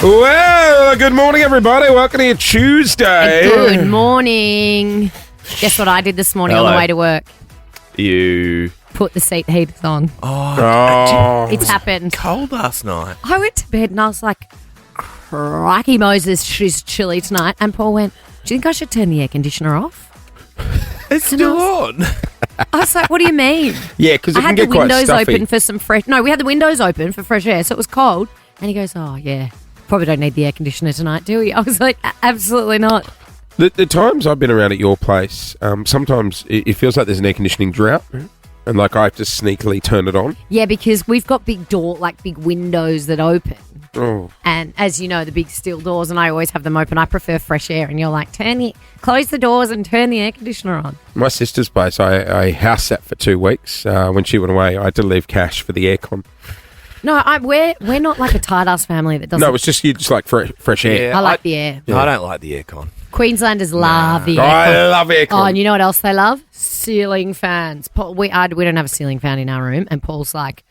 Well, good morning, everybody. Welcome to your Tuesday. Good morning. Guess what I did this morning on the way to work? You Put the seat heaters on. Oh. It's happened. cold last night. I went to bed and I was like, crikey Moses, she's chilly tonight. And Paul went, do you think I should turn the air conditioner off? It's still on. I was like, what do you mean? Yeah, because it I can had get the quite windows stuffy. open for some fresh... No, we had the windows open for fresh air, so it was cold. And he goes, oh, yeah, probably don't need the air conditioner tonight, do we? I was like, absolutely not. The times I've been around at your place, sometimes it feels like there's an air conditioning drought, and like I have to sneakily turn it on. Yeah, because we've got big windows that open. Oh, And as you know, the big steel doors, and I always have them open. I prefer fresh air. And you're like, close the doors and turn the air conditioner on. my sister's place, I house sat for 2 weeks. When she went away, I had to leave cash for the aircon. No, we're not like a tight ass family that doesn't. No, it's just you just like fresh air. I like the air. I don't like the aircon. Queenslanders love the aircon. I love aircon. Oh, and you know what else they love? Ceiling fans. Paul, we don't have a ceiling fan in our room, and Paul's like,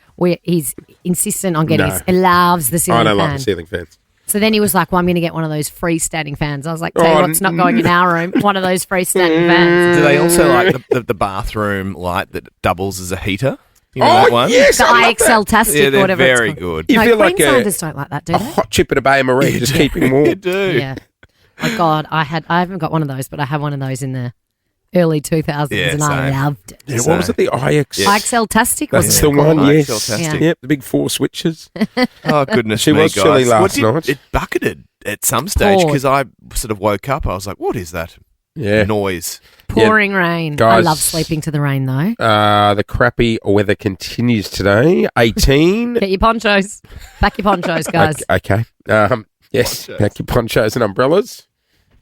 he's insistent on getting. No. He loves the ceiling I fan. don't like the ceiling fans. So then he was like, well, I'm going to get one of those freestanding fans. I was like, tell you what's not going in our room, one of those freestanding fans. Do they also like the bathroom light that doubles as a heater? You know Oh, that one? yes, The I love that. IXL-tastic Yeah, or they're whatever very it's called. good. You No, feel like Queenslanders don't like that, do a they? hot chip at a Bay Marie, just keeping warm. You do. Yeah. Oh God, I haven't got one of those, but I had one of those in the early 2000s, Yeah, and I same. loved it. Yeah, what was it? The IX? Yeah. IXL-tastic, That's wasn't the it? one, called? yes. IXL-tastic. Yep, the big 4 switches. Oh, goodness She me, was guys. chilly last Well, night. It bucketed at some stage Poured. because I sort of woke up. I was like, what is that Yeah. noise? Pouring rain. I Guys. love sleeping to the rain, though. The crappy weather continues today. 18. Get your ponchos. Back your ponchos, guys. Okay. Yes, Ponchos. pack your ponchos and umbrellas.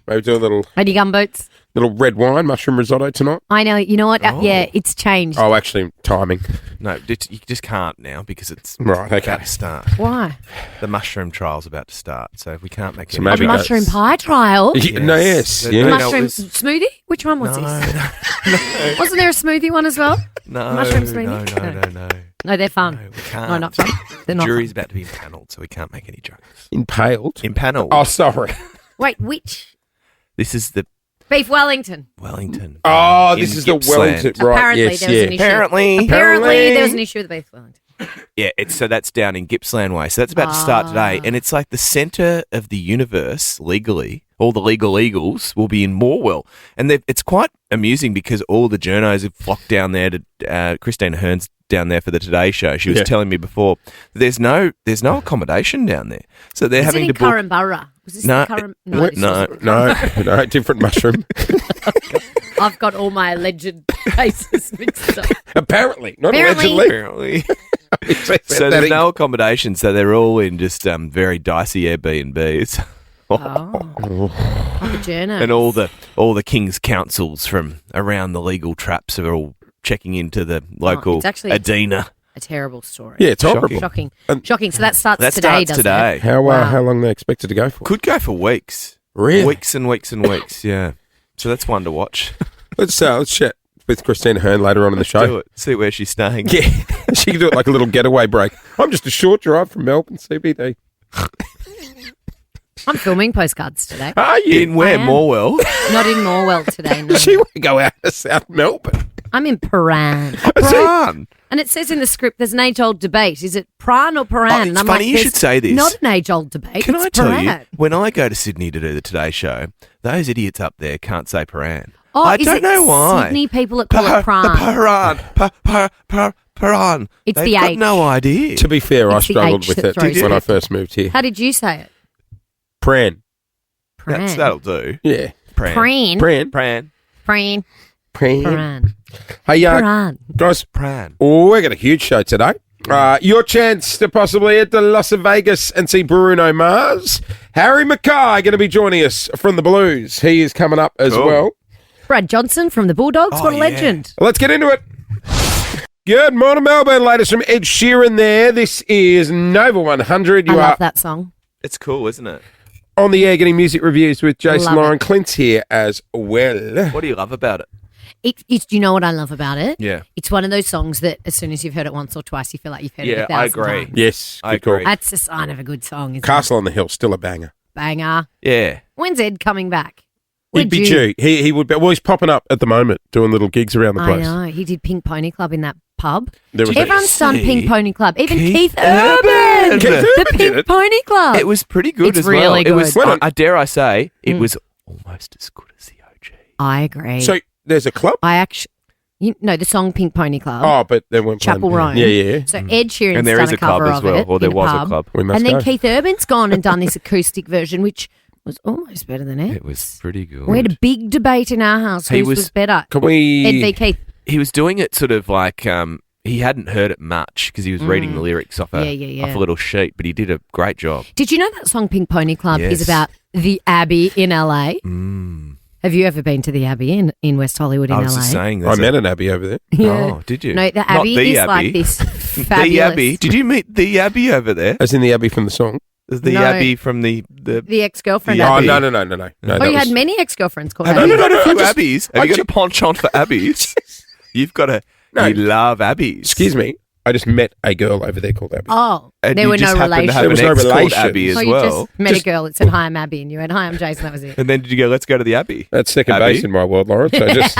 Maybe do a little And your gumboots. red wine, mushroom risotto tonight. I know. You know what? Oh. Yeah, it's changed. Oh, actually, timing. No, you just can't now because it's Right, okay. about to start. Why? The mushroom trial's about to start, so we can't make So it. maybe The go- mushroom pie trial. No, yes. The- Yeah. the- Mushroom it's- smoothie? Which one was No, this? Wasn't there a smoothie one as well? no, Mushroom no, smoothie? no. No, they're fun. No, we can't. No, not fun. They're not Jury's fun. about to be impaneled, so we can't make any jokes. Impaled. Impaneled. Oh, sorry. Wait, which? This is the Beef Wellington. Wellington. Oh, in this is the Gippsland. Wellington. Right, Apparently yes, there was yeah. an issue. Apparently. Apparently there was an issue with the Beef Wellington. Yeah, so that's down in Gippsland Way. So that's about to start today. And it's like the centre of the universe, legally. All the legal eagles will be in Morwell. And it's quite amusing because all the journos have flocked down there to Christine Ahern's down there for the Today Show. She was Yeah. telling me before, there's no accommodation down there. So they're Was having it in to book... Curramborough? Was this No, the Curram? No, What? this No. wasn't. No, different mushroom. I've got all my alleged cases mixed up. Apparently, not Apparently. allegedly. Apparently. So there's no accommodation, so they're all in just very dicey Airbnbs. Oh, like a journal. And all the King's councils from around the legal traps are all checking into the local it's actually- Adina. A terrible story. Yeah, it's horrible. Shocking. And- Shocking. So that starts That today, starts doesn't today. it? How Wow. how long they expected to go for? Could go for weeks. Really? Weeks and weeks and weeks, yeah. So that's one to watch. Let's chat with Christine Ahern later on in the show. Do it. See where she's staying. Yeah, she can do it like a little getaway break. I'm just a short drive from Melbourne CBD. I'm filming postcards today. Are you? In where? I am. Morwell? Not in Morwell today, no. She want to go out to South Melbourne. I'm in Paran. Pran. And it says in the script there's an age-old debate. Is it Pran or Paran? Oh, And it's I'm funny like, you there's should say this. Not an age-old debate. Can it's I tell Paran. you, when I go to Sydney to do the Today Show, those idiots up there can't say Paran. Oh, I is don't it know why. Sydney people that call it Pran. Paran. It's They've the got H. no idea. To be fair, I It's the struggled H with that it throws when it. I first moved here. How did you say it? Pran. Pran. That'll do. Yeah. Pran. Pran. Pran. Pran. Pran. Pran. Pran. Hey, Pran. guys, Pran. we got a huge show today. Your chance to possibly head to Las Vegas and see Bruno Mars. Harry Mackay going to be joining us from the Blues. He is coming up as Cool. well. Brad Johnson from the Bulldogs. Oh, what a yeah. legend. Let's get into it. Good morning, Melbourne. Latest from Ed Sheeran there. This is Nova 100. You I are love that song. It's cool, isn't it? on the air getting music reviews with Jase Love and Lauren it. Clint's here as well. What do you love about it? It's. Do you know what I love about it? Yeah. It's one of those songs that as soon as you've heard it once or twice, you feel like you've heard it Yeah, 1,000 I agree. times. Yes, I good call. agree. That's a sign of a good song, isn't Castle on the Hill, still a banger. it? Banger. Yeah. When's Ed coming back? He'd be due. He would be. Well, he's popping up at the moment, doing little gigs around the I place. know. He did Pink Pony Club in that pub. There was Everyone's done See? Pink Pony Club. Even Keith Keith Urban. Urban. Keith The Urban did Pink it. Pony Club. It was pretty good It's as well. really It was, good. I dare I say, it was almost as good as the OG. I agree. So there's a club. I actually, the song Pink Pony Club. Oh, but they weren't Chapel playing. Rome. Yeah. So Ed Sheeran's And there done is a a club cover as of well, it or there in was a pub. club. We must And then go. Keith Urban's gone and done this acoustic version, which was almost better than it. It was pretty good. We had a big debate in our house. He Whose was was- better? Can Ed v we? Keith. He was doing it sort of like he hadn't heard it much because he was reading the lyrics off a, Yeah. off a little sheet, but he did a great job. Did you know that song Pink Pony Club is Yes. about the Abbey in LA? Mm. Have you ever been to the Abbey in West Hollywood in I was LA? just saying. I there's met an Abbey over there. Yeah. Oh, did you? No, the Not Abbey the is Abbey. like this The fabulous. Abbey. Did you meet the Abbey over there? As in the Abbey from the song. The No. Abbey from the The ex-girlfriend The Oh, Abbey. no. No, Oh, that you had was- many ex-girlfriends called Have Abbey. you no, got a no, few I just- Abbeys? I Have you got ju- a penchant for Abbeys? You've got a. No. You love Abbeys. Excuse me. I just met a girl over there called Abbey. Oh, And there you were just no happened to relations. have There was an no ex called relations. Abby as Oh, you well. just met a girl that said, "Hi, I'm Abby," and you went, "Hi, I'm Jase," and that was it. And then did you go, let's go to the Abbey? That's second Abbey? base in my world, Lawrence. I just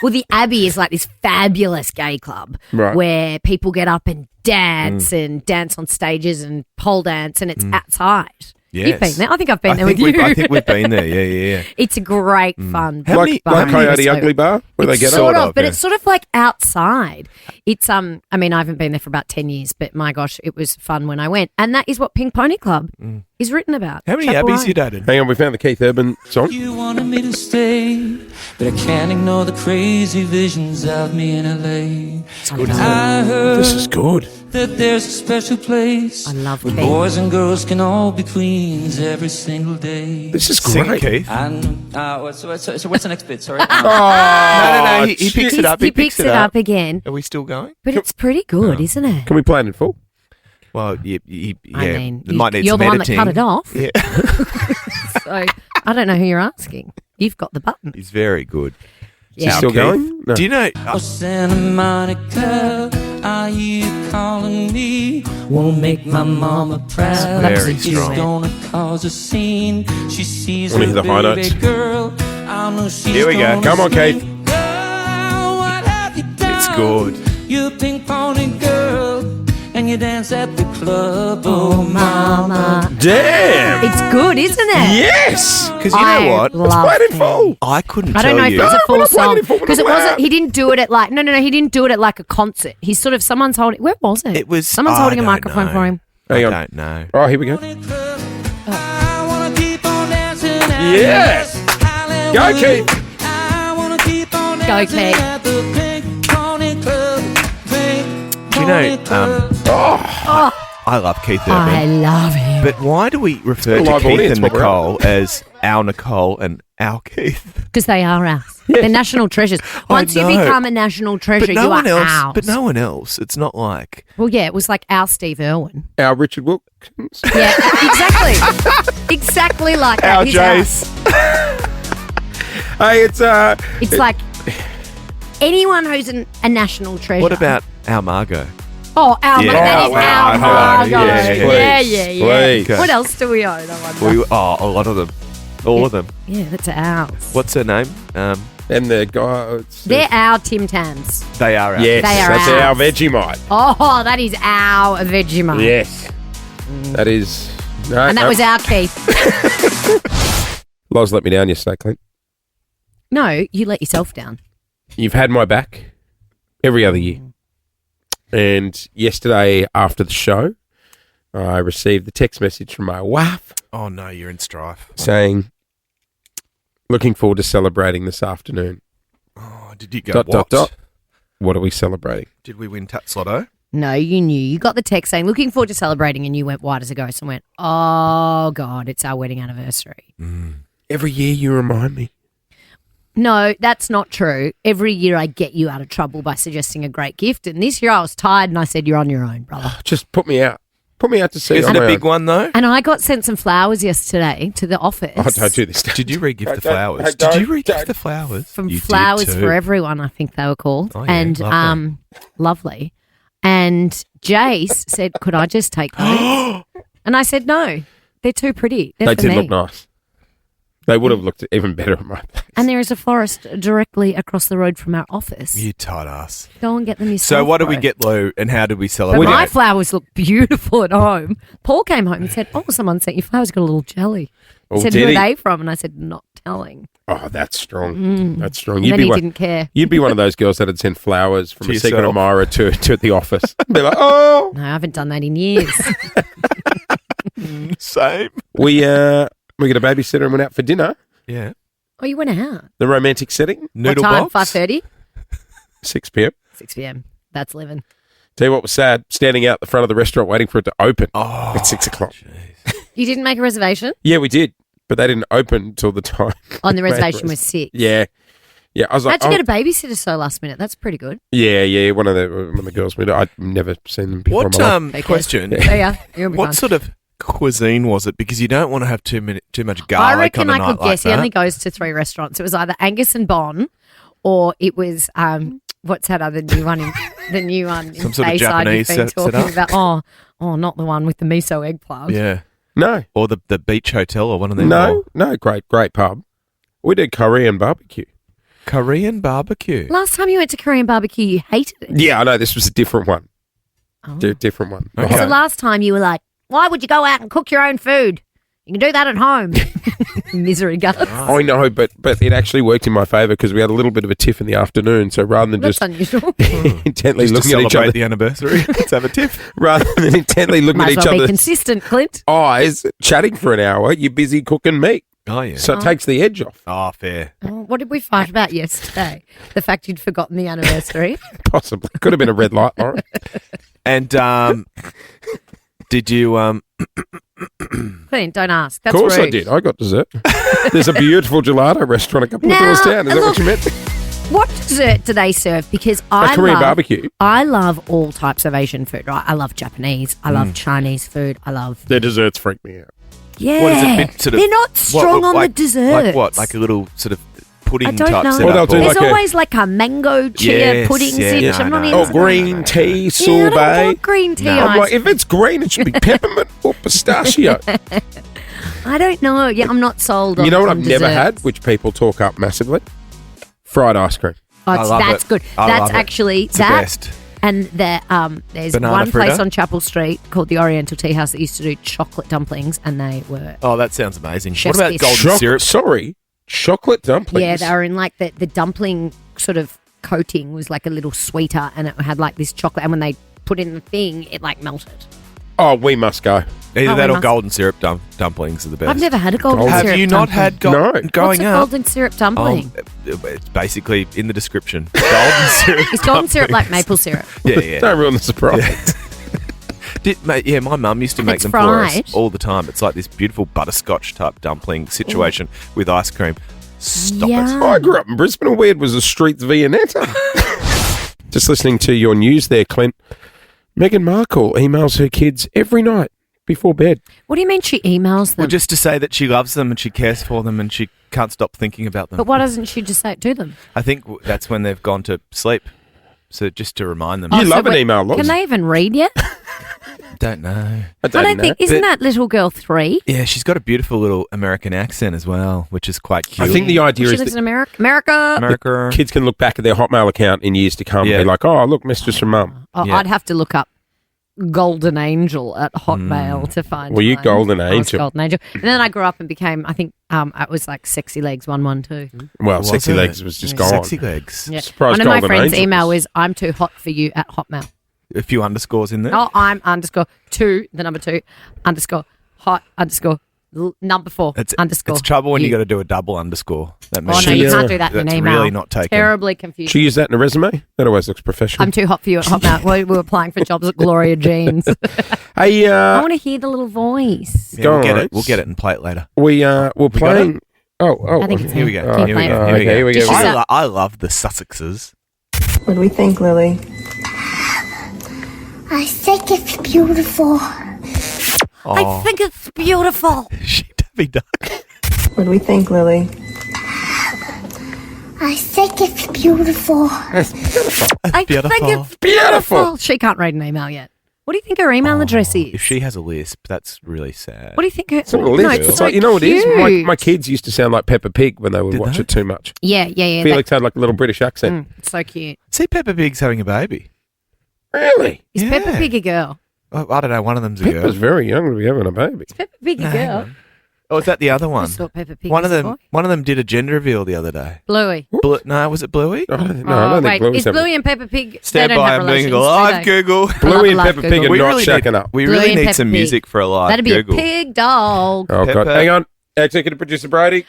Well, the Abbey is like this fabulous gay club Right. where people get up and dance and dance on stages and pole dance, and it's outside. You've been there. I think I've been there with you. I think we've been there. Yeah. It's a great fun. How many- bar. like Coyote So- Ugly Bar where they It's get sort up. of, but yeah. it's sort of like outside. It's I mean, I haven't been there for about 10 years, but my gosh, it was fun when I went. And that is what Pink Pony Club is written about. How many Chapel Abbeys Rome. you dated? Hang on, we found the Keith Urban song. You wanted me to stay, but I can't ignore the crazy visions of me in LA. I heard This is good. that there's a special place I love where Keith. boys and girls can all be queens every single day. This is Sing, great. Keith. And so what's the next bit? Sorry. No. He shit. picks it up. He picks it up again, Are we still going? but it's pretty good, isn't it? Can we play it in full? Well, yeah. I mean, it might need you're some the one editing. that cut it off, Yeah. so I don't know who you're asking. You've got the button. He's very good. Yeah. Still Keith, going? No. Do you know? Oh, Santa Monica, are you calling me? Won't make my mama proud. Very She's strong. gonna cause a scene. She sees Wanna her hear the high baby notes? girl. I know she's Here we go. gonna Come on, say, Keith. "Girl, what have you done? It's good. You pink pony girl, and you dance at the club. Oh, mama. Damn. It's good, isn't it? Yes. Because you I know what? love Play it in Keith. full. I couldn't I don't know tell if you. it's a No, full we're not playing song it full, we're because it not wasn't. allowed. He didn't do it at like no. He didn't do it at like a concert. He's sort of someone's holding. Where was it? It was- someone's I holding a don't microphone know. for him. Hang I on. don't know. Oh, here we go. I wanna keep on dancing at Yes. Hollywood. Go, Keith. I wanna keep on Go, dancing Keith. at the Pink Pony Club. Pink Do you know, Pony Club. Oh, I love Keith I Urban. love him. But why do we refer a to live Keith audience and while we're Nicole as our Nicole and our Keith? Because they are ours. They're national treasures. Once you know. become a national treasure, But no you one are else. ours. But no one else. It's not like Well, yeah, it was like our Steve Irwin. our Richard Wilkins. Yeah, exactly. Exactly like that. our He's Jase. Hey, it's It's like anyone who's a national treasure. What about our Margot? Oh, our Yeah. that is Oh, our wow. Margot. Yes, please, Yeah. please. What else do we own? I wonder. A lot of them. All of them. Yeah, that's ours. What's her name? and the guy. They're our Tim Tams. They are our. Yes, They are that's ours. our Vegemite. Oh, that is our Vegemite. Yes, that is. No, And that no. was our Keith. Loz let me down yesterday, Clint. No, you let yourself down. You've had my back every other year. And yesterday after the show, I received the text message from my wife Oh no, you're in strife. saying, looking forward to celebrating this afternoon. Oh, did you go? ... What are we celebrating? Did we win Tats Lotto? No, you knew. You got the text saying, looking forward to celebrating, and you went white as a ghost and went, oh, God, it's our wedding anniversary. Every year you remind me. No, that's not true. Every year I get you out of trouble by suggesting a great gift. And this year I was tired and I said, you're on your own, brother. Just put me out. Put me out to sea. Isn't on it a my big own. one, though? And I got sent some flowers yesterday to the office. Oh, don't do this. Did you re-gift the Don't- flowers? don't- Did you re-gift don't. the flowers? From You did Flowers too. for Everyone, I think they were called. Oh, yeah, and lovely. lovely. And Jase said, could I just take those? And I said, no, they're too pretty. They're They for did me. look nice. They would have looked even better at my place. And there is a forest directly across the road from our office. You tight ass. Go and get them yourself. So what did we bro. get, Lou, and how did we But celebrate? my flowers look beautiful at home. Paul came home and said, oh, someone sent you flowers, got a little jelly. He Oh, said, did who are he? they from? And I said, not telling. Oh, that's strong. That's strong. And then he didn't care. You'd be one of those girls that had sent flowers from To a secret yourself. admirer to the office. Be like, oh. No, I haven't done that in years. Same. We got a babysitter and went out for dinner. Yeah. Oh, you went out? The romantic setting, Noodle What time? box. 5:30? 6 p.m. 6 p.m. That's living. Tell you what was sad, standing out the front of the restaurant waiting for it to open Oh, at 6 o'clock. You didn't make a reservation? Yeah, we did, but they didn't open until the time. On the Made reservation res- was 6. Yeah. Yeah, I was like, How'd you get a babysitter so last minute? That's pretty good. yeah, one of the girls. I'd never seen them before. What in my life. Okay. question? So yeah, you'll be What fine. sort of cuisine was it? Because you don't want to have too much I garlic reckon on a I night could like guess. He that. only goes to 3 restaurants. It was either Angus and Bon, or it was what's that other new one? The new one in Some sort of Bayside Japanese you've been set talking up? about. Oh, not the one with the miso eggplant. Yeah. No, Or the beach hotel or one of them. no, great pub. We did Korean barbecue. Korean barbecue. Last time you went to Korean barbecue, you hated it. Yeah, I know, this was a different one. Oh. Different one. Okay. So last time you were like, why would you go out and cook your own food? You can do that at home. Misery guts. I know, but it actually worked in my favour because we had a little bit of a tiff in the afternoon. So rather than That's just unusual. intently Just to looking at each celebrate other, the anniversary. Let's have a tiff. rather than intently looking Might at as each well be other's consistent, Clint. eyes, chatting for an hour, you're busy cooking meat. Oh, yeah. So it takes the edge off, Oh, fair. Oh, what did we fight about yesterday? The fact you'd forgotten the anniversary. possibly. Could have been a red light, Lauren. And did you... Clint, don't ask. That's Of course rude. I did. I got dessert. There's a beautiful gelato restaurant a couple of Now, doors down. Is that what look, you meant? What dessert do they serve? Because A Korean barbecue. I love all types of Asian food, right? I love Japanese. I love Chinese food. I love... Their desserts freak me out. Yeah. What is it? Bit sort of- They're not strong on like, the desserts. Like what? Like a little sort of pudding I don't type know. setup? Well, they'll do There's like a- always like a mango chia Yes, pudding yeah, sitch. no, I'm not no, into Oh, no, green tea, Yeah, I sorbet. don't want green tea. I'm like, ice. if it's green, it should be peppermint or pistachio. I don't know. Yeah, I'm not sold on You know what on I've never had, desserts. which people talk up massively? Fried ice cream. Oh, I love that's it. good. I That's love it. actually It's the that. best. And there's Banana one place fritter? on Chapel Street called the Oriental Tea House that used to do chocolate dumplings, and they were Oh, that sounds amazing. Chef's What about kiss. golden syrup? Sorry, chocolate dumplings. yeah, they were in like the dumpling sort of coating was like a little sweeter, and it had like this chocolate. And when they put in the thing, it like melted. Oh, we must go. Either Oh, that we or must- golden syrup dumplings are the best. I've never had a golden Golden- Have syrup you not dumpling. had No. growing What's a up? golden syrup dumpling? It's basically in the description. Golden syrup. Is golden syrup like dumplings. maple syrup? Yeah, yeah. Don't ruin the surprise. Yeah, my mum used to And make it's them for us fried. all the time. It's like this beautiful butterscotch type dumpling situation with ice cream. Stop Yeah. it. I grew up in Brisbane, and weird was the streets Viennetta. Just listening to your news there, Clint. Meghan Markle emails her kids every night before bed. What do you mean she emails them? Well, just to say that she loves them and she cares for them and she can't stop thinking about them. but why doesn't she just say it to them? I think that's when they've gone to sleep. So just to remind them. You Oh, so love an wait, email, Loz. Can they even read yet? Don't know. I I don't know. think. Isn't But- that little girl 3? Yeah, she's got a beautiful little American accent as well, which is quite cute. I think the idea She is lives that in America. America. America. kids can look back at their Hotmail account in years to come Yeah. and be like, oh, look, messages from mum. Oh, Yeah. I'd have to look up Golden Angel at Hotmail to find. Well, you mine. Golden I was Angel. Golden Angel. And then I grew up and became. I think it was like Sexy Legs 112. Well, Was Sexy it? Legs was just Yeah. gone. Sexy legs. Yeah. Surprised One of my Golden friends' Angel email was- was "I'm too hot for you" at Hotmail. A few underscores in there. Oh, I'm _2, the number 2 _ hot _ number 4 underscore. It's trouble when you you. got to do a double underscore. That Oh no, means you Yeah. can't do that in an That's email. really not taken. Terribly confusing. Should you use that in a resume? That always looks professional. I'm too hot for you at Hotmail. we were applying for jobs at Gloria Jeans. Hey, I want to hear the little voice. Yeah, we'll get Guys. it. We'll get it and play it later. we're playing. Oh, I think it's Here we go. Keep Here we playing. go. Okay, here we go. Just use that- I love the Sussexes. What do we think, Lily? I think it's beautiful. I think it's beautiful. She Debbie Duck. What do we think, Lily? I think it's beautiful. I think beautiful. it's beautiful. She can't read an email yet. What do you think her email address is? If she has a lisp, that's really sad. What do you think her... It's not a No, list. it's It's so like, you know what it is? cute. My kids used to sound like Peppa Pig when they would Did watch they? it too much. Yeah. Felix had like a little British accent. It's so cute. See, Peppa Pig's having a baby. Really? Is Yeah. Peppa Pig a girl? Oh, I don't know. One of them's a Peppa's girl. very young to be having a baby. Is Peppa Pig a girl? Oh, is that the other I one? thought Peppa Pig One was of a them. boy. One of them did a gender reveal the other day. Bluey. No, was it Bluey? I don't think wait, Bluey's is having- Bluey and Peppa Pig... Stand they don't by. have I'm doing a relations, do live they? Google. Bluey and Live Peppa Pig Google. are We not really shacking need, up. we Bluey really and need Peppa some Pig. music for a live That'd be Google. a pig dog. Oh, God. Peppa. Hang on. Executive Producer Brady.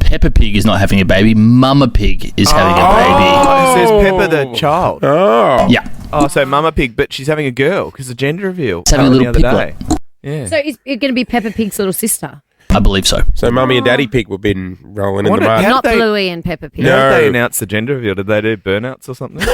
Peppa Pig is not having a baby. Mama Pig is having a baby. Oh, it says Peppa the child. Oh. Yeah. Oh, so Mama Pig, but she's having a girl because the gender reveal. It's having a happened little the other piglet. day. Yeah. So is it going to be Peppa Pig's little sister? I believe so. So Mummy and Daddy Pig will be rolling in What the a- mud. how- Not they- Bluey and Peppa Pig. No. How did they announce the gender reveal? Did they do burnouts or something?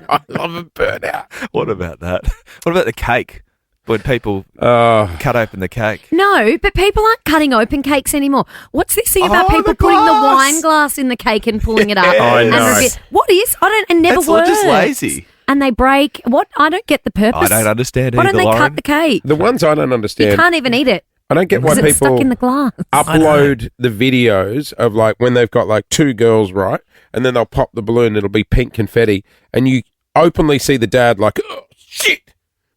I love a burnout. What about that? What about the cake? When people Oh. cut open the cake? No, but people aren't cutting open cakes anymore. What's this thing about Oh, people the putting the glass. wine glass in the cake and pulling it up? I And know. what is? I don't. It never That's works. just lazy. And they break. What? I don't get the purpose. I don't understand Why either, don't they Lauren. cut the cake? The ones I don't You understand. can't even eat it I don't get why because it's stuck people in the glass. upload the videos of like when they've got like two girls, right? And then they'll pop the balloon, it'll be pink confetti, and you openly see the dad like, oh, shit.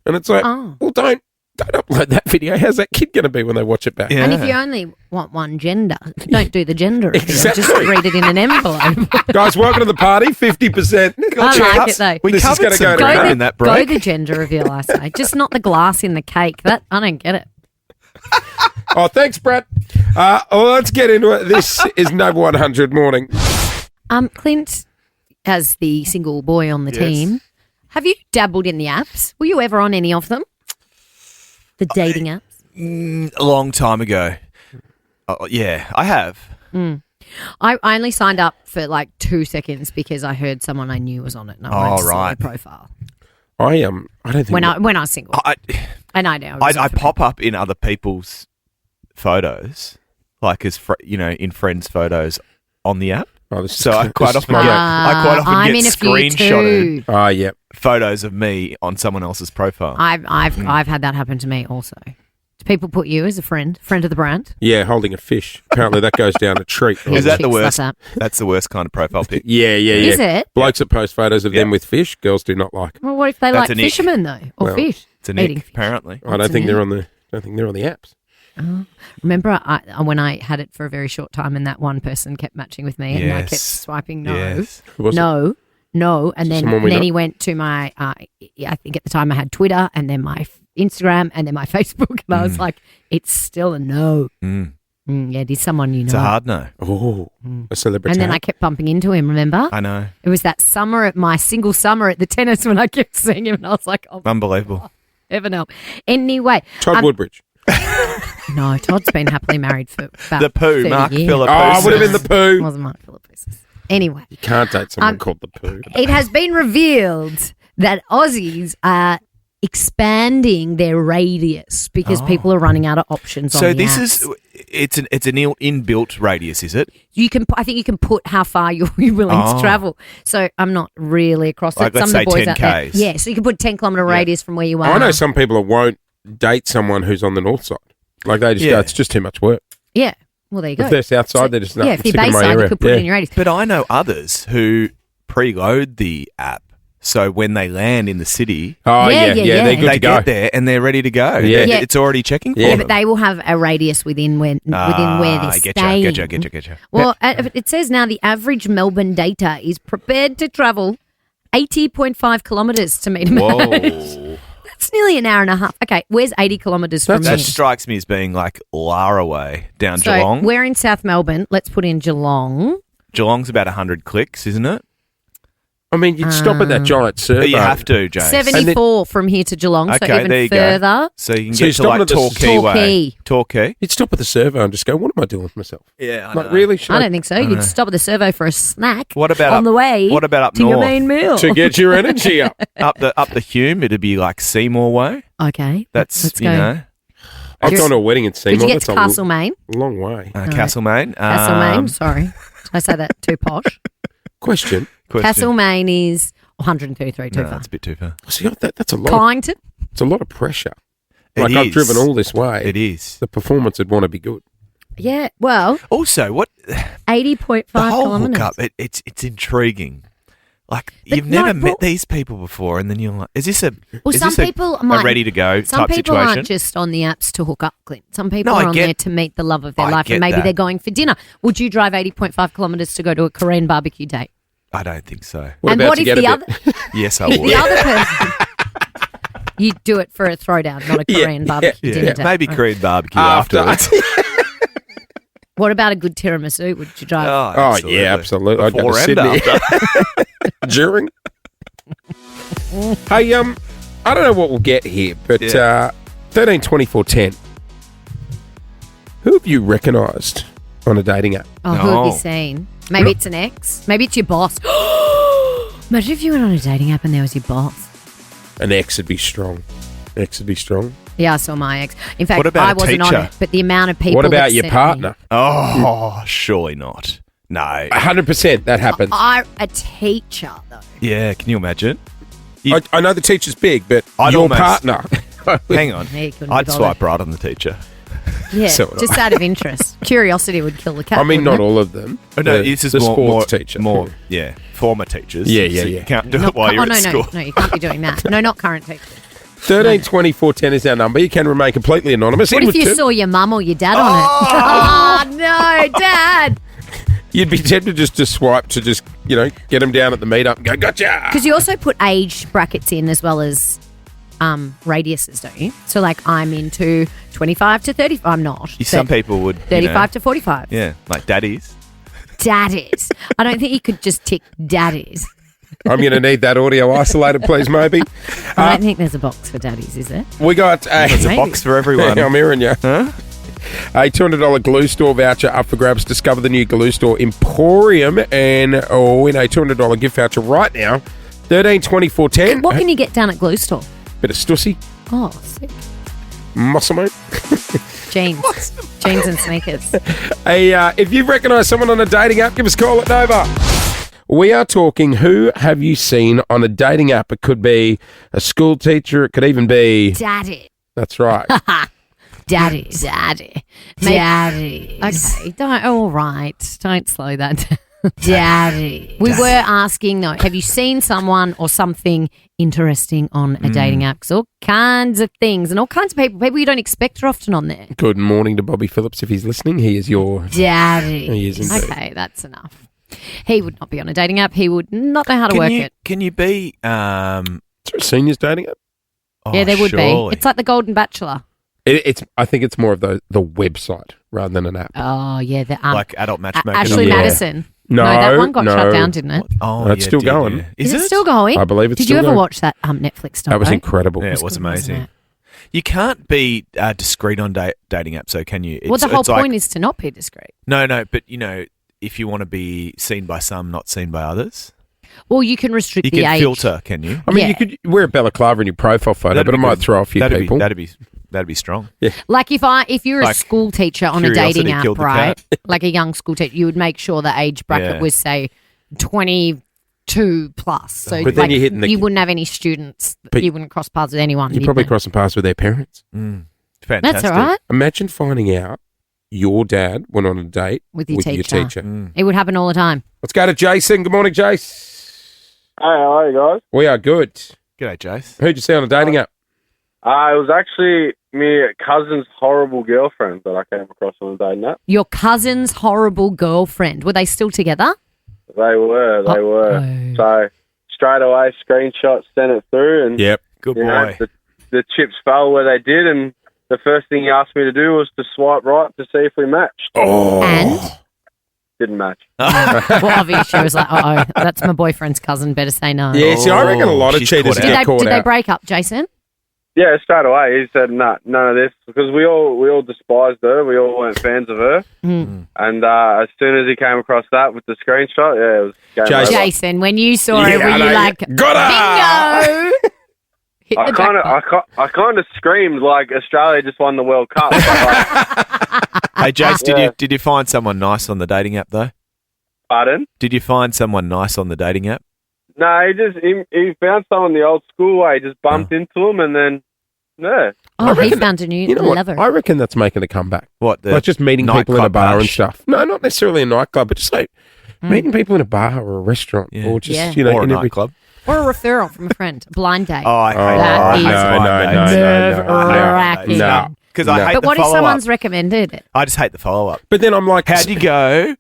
And it's like, Oh. well, don't upload that video. How's that kid going to be when they watch it back? Yeah. And if you only want one gender, don't do the gender reveal. Exactly. Just read it in an envelope. Guys, welcome to the party. 50%. I like it though. We This is covered gonna some go to ground go in that Go break. the gender reveal, I say. Just not the glass in the cake. That I don't get it. Oh, thanks, Brett. Well, let's get into it. This is Nova 100 Morning. Clint, as the single boy on the Yes. team, have you dabbled in the apps? Were you ever on any of them? The dating apps? A long time ago. Oh, yeah, I have. I only signed up for like 2 seconds because I heard someone I knew was on it and I wanted to see right. their profile. I don't think When I was single. I And I know. it was I not for me. pop up in other people's photos, like as in friends' photos on the app. Oh, this is So I quite often smart. get I quite often I'm get in a few screenshotted too. Oh, yeah. photos of me on someone else's profile. I've had that happen to me also. Do people put you as a friend of the brand? Yeah, holding a fish. Apparently that goes down a treat. Is that the chicks worst? love That's the worst kind of profile pic. Yeah. Is it? Blokes that post photos of them Yeah. with fish, girls do not like. Well, what if they That's like a nick. fishermen though, or Well, fish? It's a Eating nick, fish. apparently. I don't What's think an they're app? on the apps. Remember when I had it for a very short time and that one person kept matching with me and I kept Yes. swiping no, Yes. Who was it? no, and then someone we know? he went to my I think at the time I had Twitter and then my Instagram and then my Facebook and I was like, it's still a no. Mm. Yeah, it is someone you know. It's a hard no. Oh, a celebrity. and then I kept bumping into him. Remember? I know. It was that summer at my single summer at the tennis when I kept seeing him and I was like, oh, Unbelievable. heaven help. Anyway, Todd Woodbridge. no, Todd's been happily married for about The poo, 30 Mark years. Phillip. Oh, it would have been the It poo. wasn't Mark Philippus. Anyway, You can't date someone called the poo. it has been revealed that Aussies are expanding their radius because people are running out of options on So the this apps. is it's an inbuilt radius, is it? I think you can put how far you're willing to Oh. travel. So I'm not really across it. Like, let's Some of the say boys 10 out there. Ks. Yeah, so you can put 10-kilometre radius from where you are. I know some people that won't date someone who's on the north side. Like they just go, Yeah. it's just too much work. Yeah. Well, there you go. If they're south side, So- they're just yeah, not if you're sticking in my Bayside, area. you could put yeah. it in your radius. But I know others who preload the app. So when they land in the city, Oh, Yeah, yeah, yeah, yeah. yeah. They're good they to go. get there and they're ready to go. Yeah. Yeah. It's already checking for Yeah. Yeah, them. but they will have a radius within where they're I staying. getcha. Well, it says now the average Melbourne data is prepared to travel 80.5 kilometres to meet a match. Whoa. That's nearly an hour and a half. Okay, where's 80 kilometres from That here? strikes me as being like Lara way down So Geelong. we're in South Melbourne. Let's put in Geelong. Geelong's about 100 clicks, isn't it? I mean, you'd stop at that giant servo. But you have to, Jase. 74 from here to Geelong, so Okay, there even you go. further. So you can So get you're to like stopping at the Torquay way. Torquay. Torquay. You'd stop at the servo and just go, what am I doing with myself? Yeah, Like, really? Should I don't think so. You'd stop at the servo for a snack What about on up- the way what about up to your north? main meal. To get your energy up. up the Hume, it'd be like Seymour way. Okay. That's let's you go. know I've gone to a wedding in Seymour. Did you get That's to a Castlemaine? long way. Castlemaine. Castlemaine, sorry. Did I say that too posh? Question. Castlemaine is 133, too No, far. that's a bit too far. See, that's a lot. Kyneton? It's a lot of pressure. It Like, I've is. driven all this way. It is. The performance would want to be good. Yeah, well, Also, what 80.5 the whole kilometres. hookup? It's intriguing. Like But you've no, never met but- these people before, and then you're like, "Is this a? Well, is some this a- people a might- ready to go Some type people situation?" aren't just on the apps to hook up, Clint. Some people No, I are on get- there to meet the love of their I life, get and maybe that. they're going for dinner. Would you drive 80.5 kilometres to go to a Korean barbecue date? I don't think so. What and about what to if get the a other bit? Yes, I if would. the other person you do it for a throwdown, not a Yeah, Korean barbecue yeah, dinner date? maybe Right. Korean barbecue After. afterwards. What about a good tiramisu? Would you drive? Oh, yeah, absolutely. I'd go Before to and Sydney. after. During. Hey, I don't know what we'll get here, but Yeah. 13, 24, 10. Who have you recognised on a dating app? Oh, who have you No. seen? Maybe it's an ex. Maybe it's your boss. Imagine if you went on a dating app and there was your boss. An ex would be strong. Ex would be strong. Yeah, I saw my ex. In fact, What about I a wasn't on teacher? it, but the amount of people. What that about your sent partner? Oh, surely not. No. 100% that happens. A teacher though. Yeah, can you imagine? I know the teacher's big, but I'd your almost- partner. Hang on. He couldn't I'd be bothered. swipe right on the teacher. Yeah, So would just out of interest. Curiosity would kill the cat. I mean, wouldn't not it? all of them. Oh, no, The- this is the more, sports more teacher. More, yeah, former teachers. Yeah, So yeah. You can't do Not it while cu- you're oh, no, at school. No, you can't be doing that. No, not current teachers. 13, 24, 10 is our number. You can remain completely anonymous. What In if with you two. saw your mum or your dad on it? Oh, no, Dad. You'd be tempted just to swipe to just, get them down at the meetup and go, gotcha. Because you also put age brackets in as well as radiuses, don't you? So, like, I'm into 25 to 35. I'm not. Some people would. 35 to 45. Yeah, like daddies. Daddies. I don't think you could just tick daddies. I'm going to need that audio isolated, please, maybe. I don't think there's a box for daddies, is there? We got There's a Maybe. box for everyone. I'm hearing you. Huh? A $200 glue store voucher up for grabs. Discover the new glue store Emporium and win a $200 gift voucher right now. 13, 24, 10. What can you get down at Glue Store? Bit of stussy, Oh, sick. muscle mate. Jeans. Jeans and sneakers. Hey, if you've recognised someone on a dating app, give us a call at Nova. We are talking who have you seen on a dating app? It could be a school teacher. It could even be... Daddy. That's right. Daddies. Daddy. Daddies. Okay, all right. Don't slow that down. Daddy. We were asking, though, have you seen someone or something interesting on a dating app? 'Cause all kinds of things and all kinds of people you don't expect are often on there. Good morning to Bobby Phillips if he's listening. He is your... Daddy. He is indeed. Okay, that's enough. He would not be on a dating app. He would not know how to work it. Can you be? Is there a seniors dating app? Yeah, there would surely. be. It's like the Golden Bachelor. I think it's more of the website rather than an app. Oh, yeah. The, like adult matchmaking. Ashley Yeah. Madison. No, that one got no. shut down, didn't it? Oh, That's still it did, going. yeah. Is it still going? I believe it's Did still you ever going. watch that Netflix stuff? That was incredible. Yeah, it was good, wasn't amazing. it? You can't be discreet on dating apps, so can you? Well, the whole it's like- point is to not be discreet. No, but if you want to be seen by some, not seen by others, Well, you can restrict you the can age. filter, can you? I mean, Yeah. you could wear a balaclava in your profile photo, That'd but it be might good. throw off few people. That'd be strong. Like if you're a Like, school teacher on a curiosity dating app, killed the right? cat. Like a young school teacher, you would make sure the age bracket Yeah. was say 22 plus. So But then like, you're hitting the- you wouldn't have any students. But You wouldn't cross paths with anyone. You're you'd probably know. crossing paths with their parents. Fantastic. That's all right Imagine finding out your dad went on a date with your teacher. Mm. It would happen all the time. Let's go to Jason. Good morning, Jase. Hey, how are you guys? We are good. G'day, Jase. Who'd you see on a dating app? It was actually my cousin's horrible girlfriend that I came across on a dating app. Your cousin's horrible girlfriend. Were they still together? They were. Uh-oh. So straight away, screenshot, sent it through, and Yep. Good you know, boy. the chips fell where they did, and the first thing he asked me to do was to swipe right to see if we matched. Oh. And didn't match. Well, obviously, she was like, "Oh, that's my boyfriend's cousin. Better say no." Yeah, see, I reckon a lot of she's cheaters caught get out. caught Did they out. break up, Jason? Yeah, straight away. He said, "Nah, none of this," because we all despised her. We all weren't fans of her. And as soon as he came across that with the screenshot, yeah, it was game Jason. over. Jason, when you saw it, Yeah, were I you know. like, Got her! bingo? Hit the jackpot. I kind of screamed like Australia just won the World Cup. But Hey, Jace, Yeah. did you find someone nice on the dating app though? pardon? Did you find someone nice on the dating app? No, he found someone the old school way. He just bumped into him, and then yeah. Oh, he found a new You know what? lover. I reckon that's making a comeback. What? The Like just meeting people in a nightclub bar and bash? stuff. No, not necessarily a nightclub, but just like meeting people in a bar or a restaurant Yeah. or just, Yeah. you know, or a in every nightclub? Or a referral from a friend. A blind date. Oh, I hate That is no. nerve-wracking. No. Because I hate But the what if follow-up. someo'd recommended it? I just hate the follow-up. But then I'm like, How'd you go?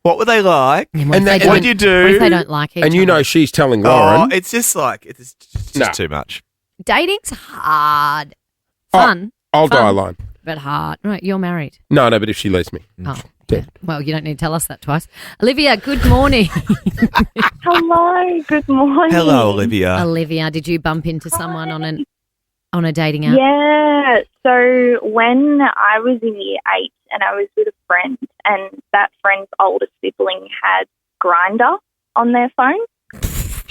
What were they like? What if And they that- What don't- did you do? What if they don't like each and you other? know she's telling Oh, Lauren. it's just like, it's just No. too much. Dating's hard. Oh. Fun, I'll fun. die alone. but hard. Right, you're married. No, but if she leaves me. Oh, Dead. well, you don't need to tell us that twice. Olivia, good morning. Hello, good morning. Hello, Olivia. Olivia, did you bump into someone on a dating app? Yeah, so when I was in year 8 and I was with a friend, and that friend's older sibling had Grindr on their phone.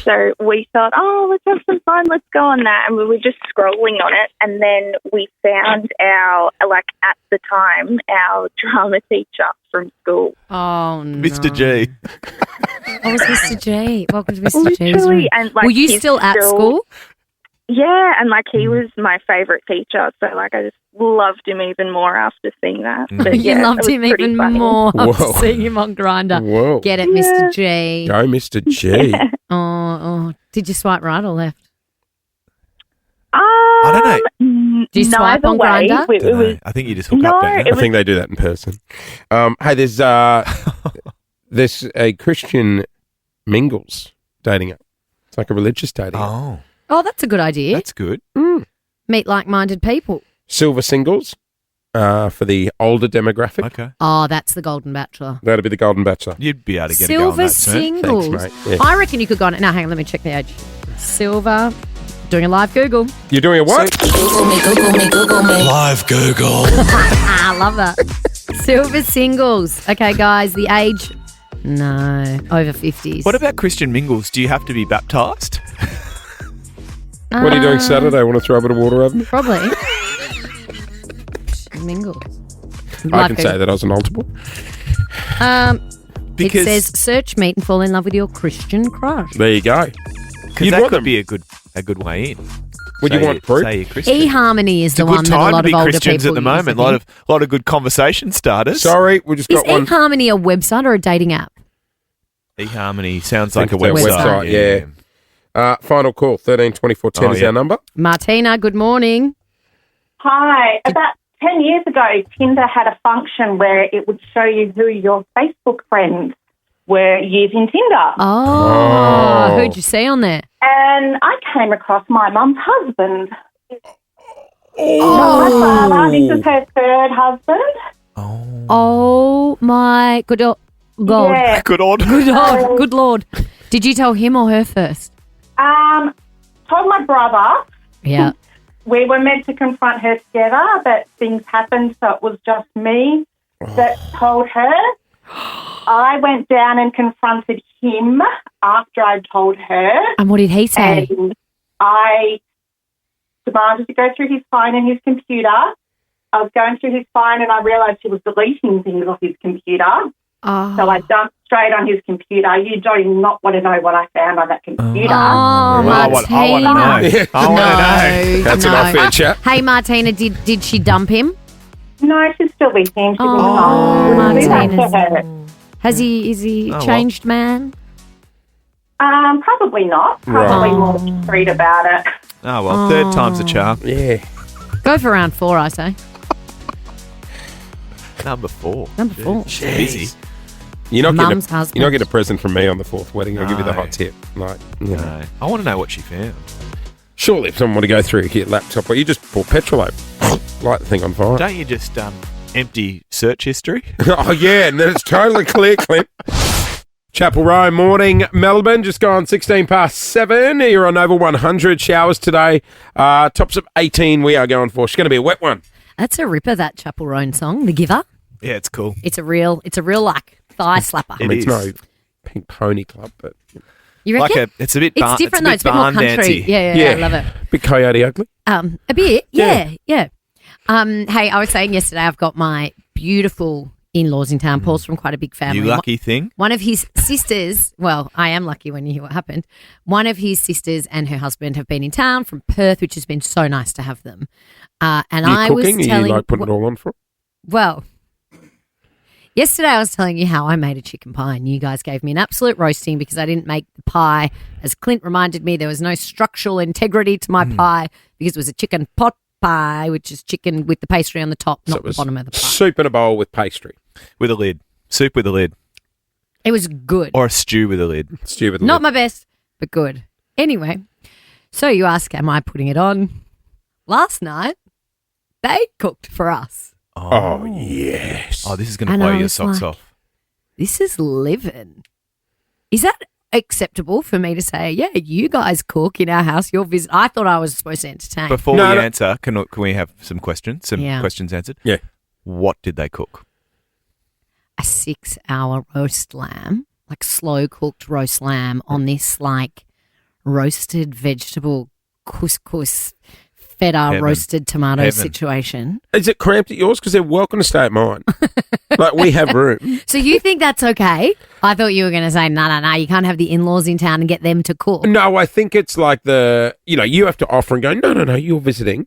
So we thought, oh, let's have some fun, let's go on that. And we were just scrolling on it. And then we found at the time, our drama teacher from school. Oh, no. Mr. G. Oh, it's Mr. G. Welcome to Mr. G's Literally, room. and Were you he's still at school? Yeah, and he was my favourite teacher. So I just loved him even more after seeing that. But, You yeah, loved it was him pretty even funny. more after Whoa. seeing him on Grindr. Whoa. Get it, Mr. G. Go, Mr. G. Oh, did you swipe right or left? I don't know. Do you swipe neither on way. Grindr? It Dunno. was I think you just hook No, up, don't it you? I think they do that in person. Hey, there's a Christian mingles dating app. It's like a religious dating app. Oh, Oh, that's a good idea. that's good. Meet like-minded people. Silver singles for the older demographic. Okay. Oh, that's the Golden Bachelor. That'd be the Golden Bachelor. You'd be able to get a go on Silver that soon. singles. Thanks, mate. Yeah. I reckon you could go on it. No, hang on, let me check the age. Silver. Doing a live Google. You're doing a what? Live Google. I love that. Silver singles. Okay, guys, the age. No, over 50s. What about Christian mingles? Do you have to be baptised? What are you doing Saturday? Want to throw a bit of water over me? Probably. Mingles. I Live can Google. say that I was an multiple. Because It says search, meet, and fall in love with your Christian crush. There you go. You'd that want could them. be a good way in. Would you Say want proof? Say you're Christian. eHarmony is It's a the good one that a time lot to be of older Christians people at the use, moment. I A lot of good conversation starters. Sorry, we just Is got one. eHarmony a website or a dating app? eHarmony sounds I like a think it's a website. website, yeah. Final call, 13 24 10 Oh, is yeah. our number. Martina, good morning. Hi. About 10 years ago, Tinder had a function where it would show you who your Facebook friends were using Tinder. Oh, who'd you see on there? And I came across my mum's husband. Not my father. This is her third husband. Oh my good God. Yeah. Good on. Good Lord. Did you tell him or her first? Told my brother. Yeah. We were meant to confront her together, but things happened, so it was just me that told her. I went down and confronted him after I told her. And what did he say? And I demanded to go through his phone and his computer. I was going through his phone and I realised he was deleting things off his computer. Oh. So I jumped straight on his computer. You do not want to know what I found on that computer. Oh, I want Martina. to know. I want to know. That's no. an off-air chat. Hey, Martina, did she dump him? No, she's still with him. She Oh, was Martina. to her. Is he well. changed man? Probably not. Probably Right. more discreet about it. Oh, well, third time's a charm. Yeah. Go for round 4, I say. Number 4. Number 4. She's busy. You're not Mum's getting husband. you're not getting a present from me on the 4th wedding. I'll give you the No. hot tip. Like, you know. No. I want to know what she found. Surely if someone want to go through your laptop, well, you just pour petrol over, light the thing on fire. Don't you just empty search history. Oh, yeah, and then it's totally clear, Clint. Chapel Row morning, Melbourne, just gone 16 past 7. You're on over 100 showers today. Tops of 18 we are going for. She's going to be a wet one. That's a ripper, that Chapel Roan song, The Giver. Yeah, it's cool. It's a real like thigh slapper. It It's is. no Pink Pony Club, but You reckon? It's a bit It's different though. It's a bit more barn country. dancey. Yeah, I love it. bit Coyote Ugly. A bit, yeah. Hey, I was saying yesterday I've got my beautiful in-laws in town. Paul's from quite a big family. You lucky thing. One of his sisters, well, I am lucky when you hear what happened. One of his sisters and her husband have been in town from Perth, which has been so nice to have them. And Are you was cooking? telling, Are you like putting it all on for it? well, yesterday I was telling you how I made a chicken pie, and you guys gave me an absolute roasting because I didn't make the pie. As Clint reminded me, there was no structural integrity to my pie because it was a chicken pot pie, which is chicken with the pastry on the top, So not it the was bottom of the pie. soup in a bowl with pastry. With a lid. Soup with a lid. It was good. Or a stew with a lid. Stupid. Not my best, but good. Anyway, so you ask, am I putting it on? Last night, they cooked for us. Oh, yes. Oh, this is going to And blow I your was socks like- off. This is living. Is that acceptable for me to say, yeah, you guys cook in our house, your visit? I thought I was supposed to entertain. Before No, we no. answer, can we have some questions? Some Yeah. questions answered? Yeah. What did they cook? A 6-hour roast lamb, like slow cooked roast lamb on this like roasted vegetable couscous feta Heaven. roasted tomato Heaven. situation. Is it cramped at yours? Because they're welcome to stay at mine. Like, we have room. So you think that's okay? I thought you were going to say, no, you can't have the in-laws in town and get them to cook. No, I think it's like you have to offer and go, no, you're visiting.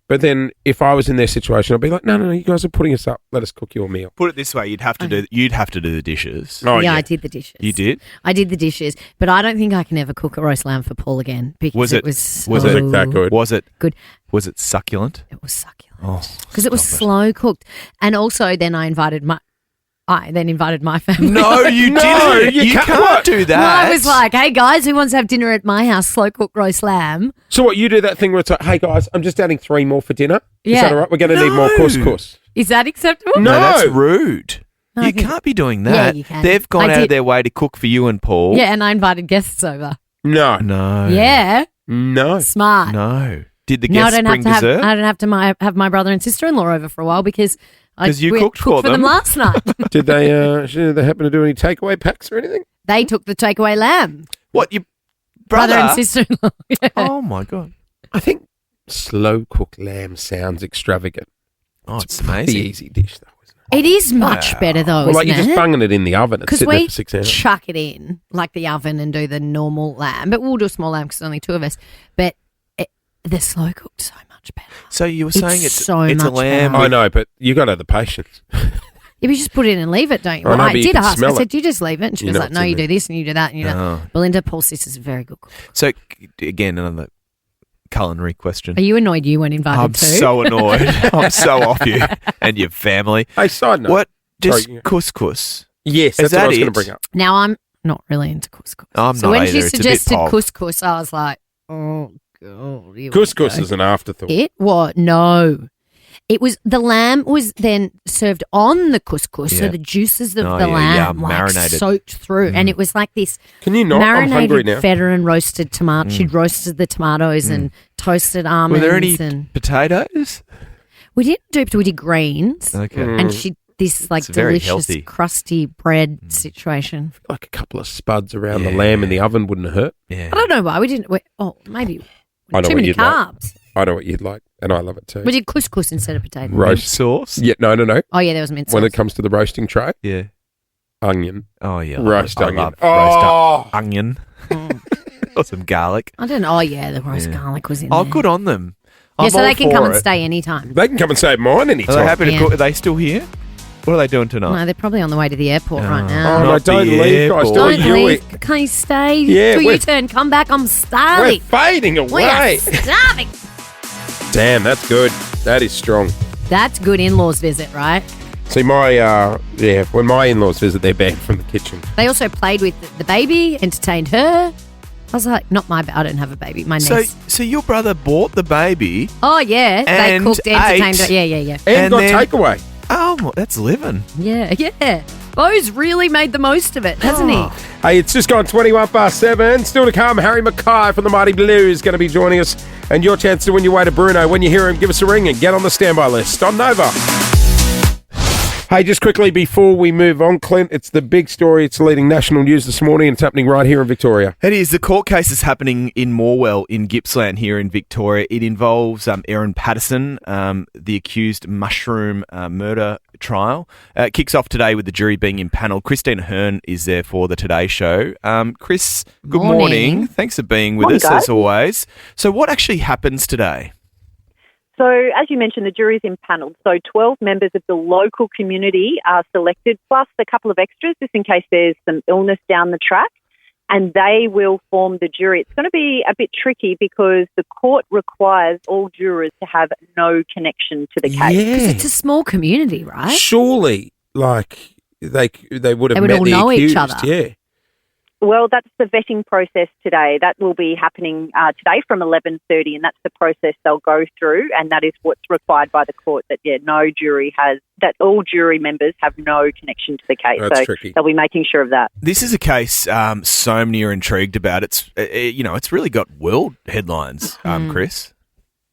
But then if I was in their situation, I'd be like, no, you guys are putting us up. Let us cook your meal. Put it this way, you'd have to do the dishes. Oh, yeah, I did the dishes. You did? I did the dishes, but I don't think I can ever cook a roast lamb for Paul again because Was it- was was Was it it that good? Was it Good. Was it succulent? It was succulent Oh, because it was slow cooked, and also then I invited my family. No, you No, didn't. you You can't- can't what? do that. Well, I was like, hey guys, who wants to have dinner at my house? Slow cooked roast lamb. So what, you do that thing where it's like, hey, guys, I'm just adding 3 more for dinner? Is Yeah. that all right? We're going to need more No. couscous. Is that acceptable? No. that's rude. No, I You think- can't be doing Yeah, that. you can. They've gone I out of did. their way to cook for you and Paul. Yeah, and I invited guests over. No. No. Yeah, No. smart. No. Did the Now I guests don't have bring to have. dessert? I don't have to have my brother and sister-in-law over for a while because You we cooked for them them. last night. Did they happen to do any takeaway packs or anything? They took the takeaway lamb. What, your Brother brother? and sister-in-law. Yeah. Oh, my God. I think slow cooked lamb sounds extravagant. Oh, it's The amazing. easy dish, though, isn't it? It is much better though, Well, like isn't you're just it? bunging it in the oven and Because sitting there we for 6 hours. chuck it in like the oven and do the normal lamb, but we'll do a small lamb because there's only 2 of us. But the slow cooked so much better. So you were It's saying it's so a much lamb. better. I know, but you got to have the patience. Yeah, we just put it in and leave it, don't you? I know, Well, I but you did can ask. I smell said, it. "Do you just leave it?" And she You was know like, it's "No, in you there. do this and you do that and you do Oh. that." Belinda, Paul's sister's a very good cook. So, again, another culinary question. Are you annoyed you weren't invited I'm too? so annoyed. I'm so off you and your family. Hey, side note. What? Just Sorry, yeah. couscous? Yes, Is that's what I that was going it? to bring up. Now I'm not really into couscous. I'm so not when either. she It's a bit suggested pop. couscous, I was like, "Oh god, here we Couscous go." is an afterthought. It was no. It was the lamb was then served on the couscous, so Yeah. the juices of Oh, the yeah, lamb yeah, like marinated. soaked through, and it was like this Can you not? I'm hungry marinated now. feta and roasted tomato. She'd roasted the tomatoes and toasted Were almonds. there any and potatoes? we didn't do it. We did greens, Okay. and she this like It's very delicious healthy. crusty bread situation. Like a couple of spuds around the Yeah. lamb in the oven wouldn't have hurt. Yeah. I don't know why we didn't. Maybe I know too what many you'd like. carbs. I know what you'd like, and I love it too. We did couscous instead of potato. Roast sauce? Yeah, no. Oh yeah, there was mint When sauce. it comes to the roasting tray, Yeah. onion, Oh, yeah. roast I onion. love Oh, roast onion. Or some garlic. I don't know. Oh yeah, the roast Yeah. garlic was in Oh, there. good on them. Yeah, I'm so all they can for come and it. stay anytime. they can come and save mine Are they anytime. happy to Yeah. cook? Are they still here? What are they doing tonight? No, they're probably on the way to the airport right Oh now. no! Not Don't the leave, guys. airport. Do Don't you. leave. Can you stay? Yeah, Do we're- your turn. Come back. I'm We're starving. fading We are away. starving. Damn, that's good. That is strong. That's good in-laws visit, right? See, when my in-laws visit, they're banned from the kitchen. They also played with the baby, entertained her. I was like, not my. I don't have a baby. My So, niece. so your brother bought the baby Oh yeah, they and cooked, entertained ate. her. Yeah. And, And got then- takeaway. Oh, that's living. Yeah. Bo's really made the most of it, hasn't he? Hey, it's just gone 7. Still to come, Harry Mackay from the Mighty Blues is going to be joining us. And your chance to win your way to Bruno. When you hear him, give us a ring and get on the standby list on Nova. Hey, just quickly before we move on, Clint, it's the big story. It's leading national news this morning, and it's happening right here in Victoria. It is. The court case is happening in Morwell in Gippsland here in Victoria. It involves Erin Patterson, the accused mushroom murder trial. It kicks off today with the jury being impanelled. Christine Ahern is there for the Today Show. Chris, good morning. Thanks for being with us, as always. So what actually happens today? So, as you mentioned, the jury's impanelled. So 12 members of the local community are selected, plus a couple of extras, just in case there's some illness down the track, and they will form the jury. It's going to be a bit tricky because the court requires all jurors to have no connection to the case. Yeah. Because it's a small community, right? Surely, like, they would have They would met all the know accused. each other. Yeah. Well, that's the vetting process today. That will be happening today from 11:30, and that's the process they'll go through, and that is what's required by the court, that all jury members have no connection to the case. That's tricky. They'll be making sure of that. This is a case so many are intrigued about. It's really got world headlines, Chris.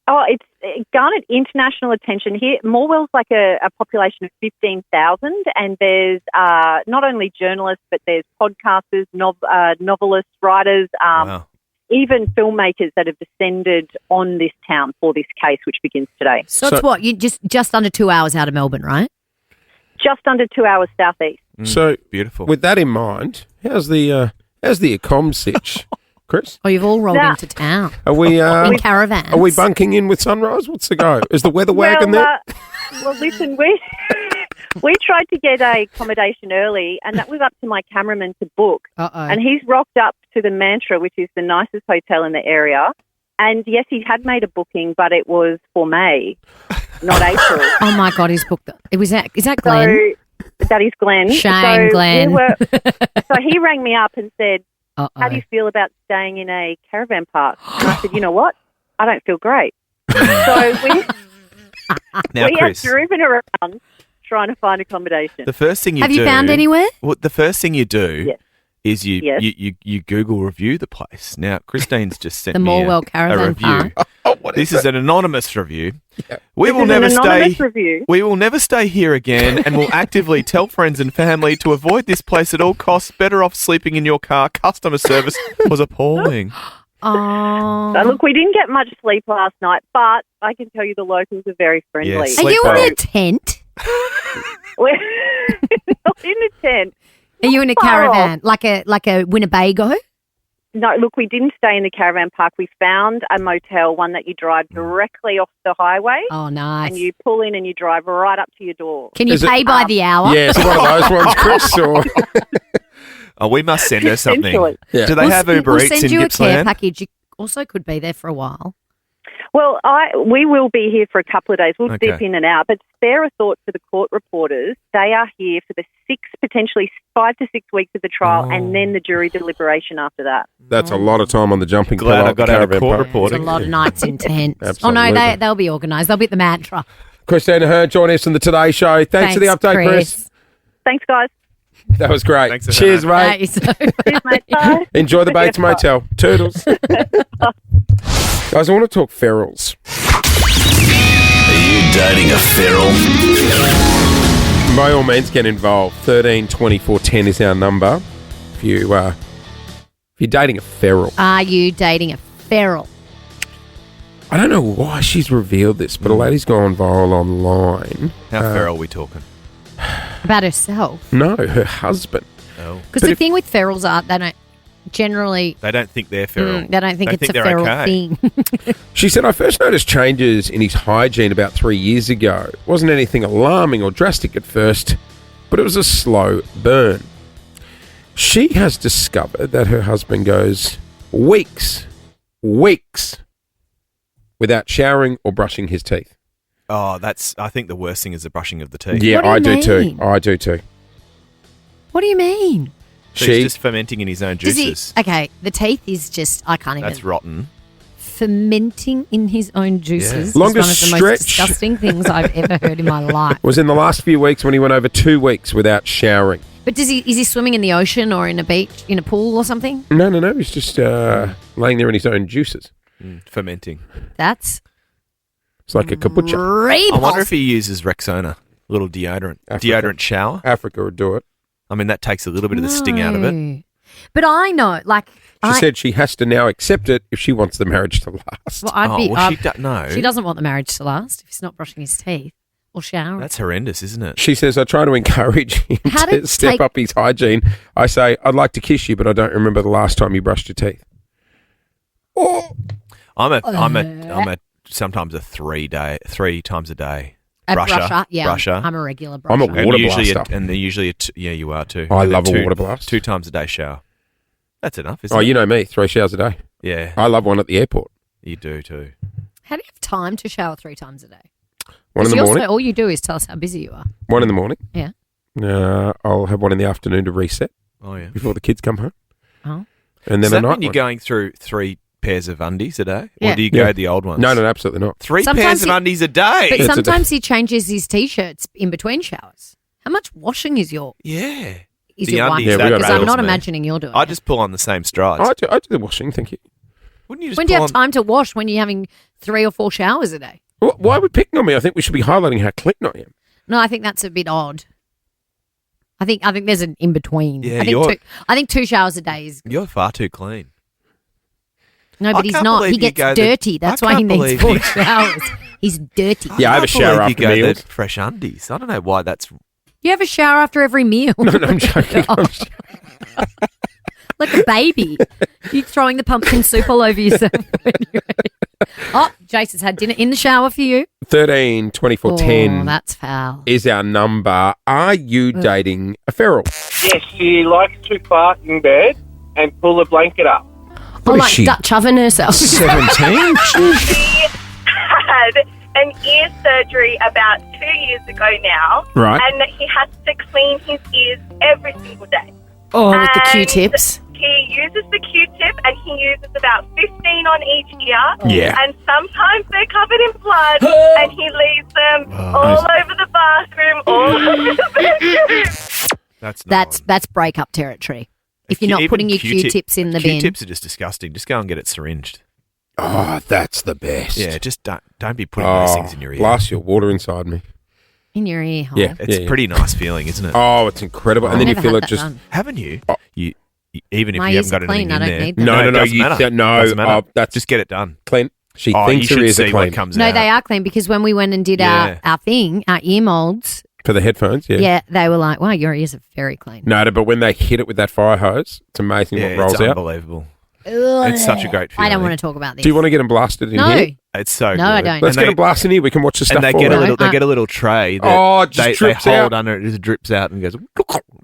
Oh, it's garnered international attention here. Morwell's like a population of 15,000, and there's not only journalists, but there's podcasters, novelists, writers, even filmmakers that have descended on this town for this case, which begins today. So it's what? You just under 2 hours out of Melbourne, right? Just under 2 hours southeast. So beautiful. With that in mind, how's the accom sitch, Chris? Oh, you've all rolled into town. Are we in caravans? Are we bunking in with Sunrise? What's the go? Is the weather wagon there? Well, listen, we tried to get a accommodation early, and that was up to my cameraman to book. And he's rocked up to the Mantra, which is the nicest hotel in the area. And yes, he had made a booking, but it was for May, not April. Oh my God, he's booked. Is that Glenn? So that is Glenn. Shame, Glenn. So he rang me up and said, how do you feel about staying in a caravan park? And I said, you know what? I don't feel great. So we have driven around trying to find accommodation. The first thing Have you found anywhere? Well, the first thing you do Yes. is you Google review the place. Now, Christine's just sent The me Morwell a Caravan review. This is an anonymous review. Yeah. We will never review. We will never stay here again, and will actively tell friends and family to avoid this place at all costs. Better off sleeping in your car. Customer service was appalling. Oh. So look, we didn't get much sleep last night, but I can tell you the locals are very friendly. Yes. Are you in a Sleep tent? We're not in a tent. Are you in a Far caravan, like a Winnebago? No, look, we didn't stay in the caravan park. We found a motel, one that you drive directly off the highway. Oh, nice. And you pull in and you drive right up to your door. Can you pay by the hour? Yeah, it's one of those ones, Chris. Or Oh, we must send her something. Essentially. Yeah. Do they have Uber we'll Eats send in you a care Gippsland? package. You also could be there for a while. Well, we will be here for a couple of days. We'll Okay. dip in and out. But spare a thought for the court reporters. They are here for the potentially 5 to 6 weeks of the trial, and then the jury deliberation after that. that's a lot of time on the jumping Glad pillow I at the got out of caravan court park. reporting. It's a lot of nights in tents. Absolutely. Oh, no, they'll be organised. They'll be at the Mantra. Christine Ahern joining us on the Today Show. Thanks for the update, Chris. Thanks, guys. That was great. Thanks, Cheers, Ahern. mate. Cheers, mate. Bye. Enjoy the Bates Motel. Toodles. Guys, I want to talk ferals. Are you dating a feral? By all means, get involved. 13 24 10 is our number. If you're dating a feral. Are you dating a feral? I don't know why she's revealed this, but a lady's gone viral online. How feral are we talking? About herself? No, her husband. Oh. Because the thing with ferals are they don't generally... They don't think they're feral. They don't think it's a they're feral okay. thing. She said, I first noticed changes in his hygiene about 3 years ago. It wasn't anything alarming or drastic at first, but it was a slow burn. She has discovered that her husband goes weeks without showering or brushing his teeth. Oh, I think the worst thing is the brushing of the teeth. Yeah, What do you I do too. mean? I do too. What do you mean? So he's just fermenting in his own Does he- juices. okay, the teeth is just, I can't even... That's rotten. Fermenting in his own juices. Yeah. Is Longest one of the stretch. most disgusting things I've ever heard in my life. Was in the last few weeks when he went over 2 weeks without showering. But is he swimming in the ocean or in a beach, in a pool or something? No. He's just laying there in his own juices. Fermenting. That's It's like a kombucha. I wonder if he uses Rexona, little deodorant. Deodorant shower. Africa would do it. I mean, that takes a little bit of the sting out of it. But I know, like... She said she has to now accept it if she wants the marriage to last. Well, I'd be... no. She doesn't want the marriage to last if he's not brushing his teeth or showering. That's horrendous, isn't it? She says, I try to encourage him to step up his hygiene. I say, I'd like to kiss you, but I don't remember the last time you brushed your teeth. Oh. I'm a sometimes a 3 times a day. A brusher. Yeah. Brusher. I'm a regular brusher. I'm a water blaster. And they're usually yeah, you are too. I And love then a water blast. 2 times a day shower. That's enough, isn't Oh, it? you know me, 3 showers a day. Yeah. I love one at the airport. You do too. How do you have time to shower 3 times a day? One in the morning. All you do is tell us how busy you are. 1 in the morning. Yeah. I'll have 1 in the afternoon to reset. Oh, yeah. Before the kids come home. Oh. And then Does a that night mean you're one. going through 3 pairs of undies a day? Yeah. Or do you go the old ones? No, absolutely not. 3 Sometimes pairs of he- undies a day. But sometimes he changes his T-shirts in between showers. How much washing is your Yeah. is The your wife? undies, Yeah, we got Because I'm those, not me. imagining you're doing I it. just pull on the same strides. I do the washing, thank you. Wouldn't you just When do you pull have time to wash when you're having 3 or 4 showers a day? Why are we picking on me? I think we should be highlighting how clean I am. No, I think that's a bit odd. I think there's an in between. Yeah, I think 2 showers a day is You're far too clean. no, I but he's can't not. believe He you gets go the- dirty. That's I why he can't needs believe 4 you- showers. He's dirty. Yeah, I have a can't shower believe after you go the meals. fresh undies. I don't know why that's. You have a shower after every meal. No, I'm joking. Oh. Like a baby. You throwing the pumpkin soup all over yourself. Oh, Jase has had dinner in the shower for you. 13 24 Oh, 10 that's foul. is our number. Are you dating a feral? Yes, she likes to fart in bed and pull a blanket up. Oh, is like she? Dutch oven herself. 17? She had an ear surgery about 2 years ago now. Right. And he has to clean his ears every single day. Oh, with the And Q-tips. He uses the Q-tip and he uses about 15 on each ear. Yeah. And sometimes they're covered in blood and he leaves them all over the bathroom, all over the bedroom. That's breakup territory. If you're not Even putting your Q-tips in the bin. Q-tips are just disgusting. Just go and get it syringed. Oh, that's the best. Yeah, just don't be putting those things in your ear. Blast your water inside me. In your ear hole. Yeah. It's a pretty nice feeling, isn't it? Oh, it's incredible. And then you Never feel had it that just. done. Haven't you? Oh. You even if My you ears haven't got are clean, anything I in don't there. need them. No, it doesn't matter. Doesn't matter. That's Just get it done. Clint. She Oh, thinks you her should ears are see what clean. comes No, out. they are clean because when we went and did Yeah. our thing, our ear molds, For the headphones, yeah. yeah, they were like, wow, your ears are very clean. No, but when they hit it with that fire hose, it's amazing Yeah, what rolls it's out. unbelievable. It's such a great feeling. I don't want to talk about this. Do you want to get them blasted in No. here? It's so good. No, I don't. Let's And get them blasted in here. We can watch the stuff And they fall get a out. little. They get a little tray. That Oh, it just they drips hold out. under it. It just drips out and goes.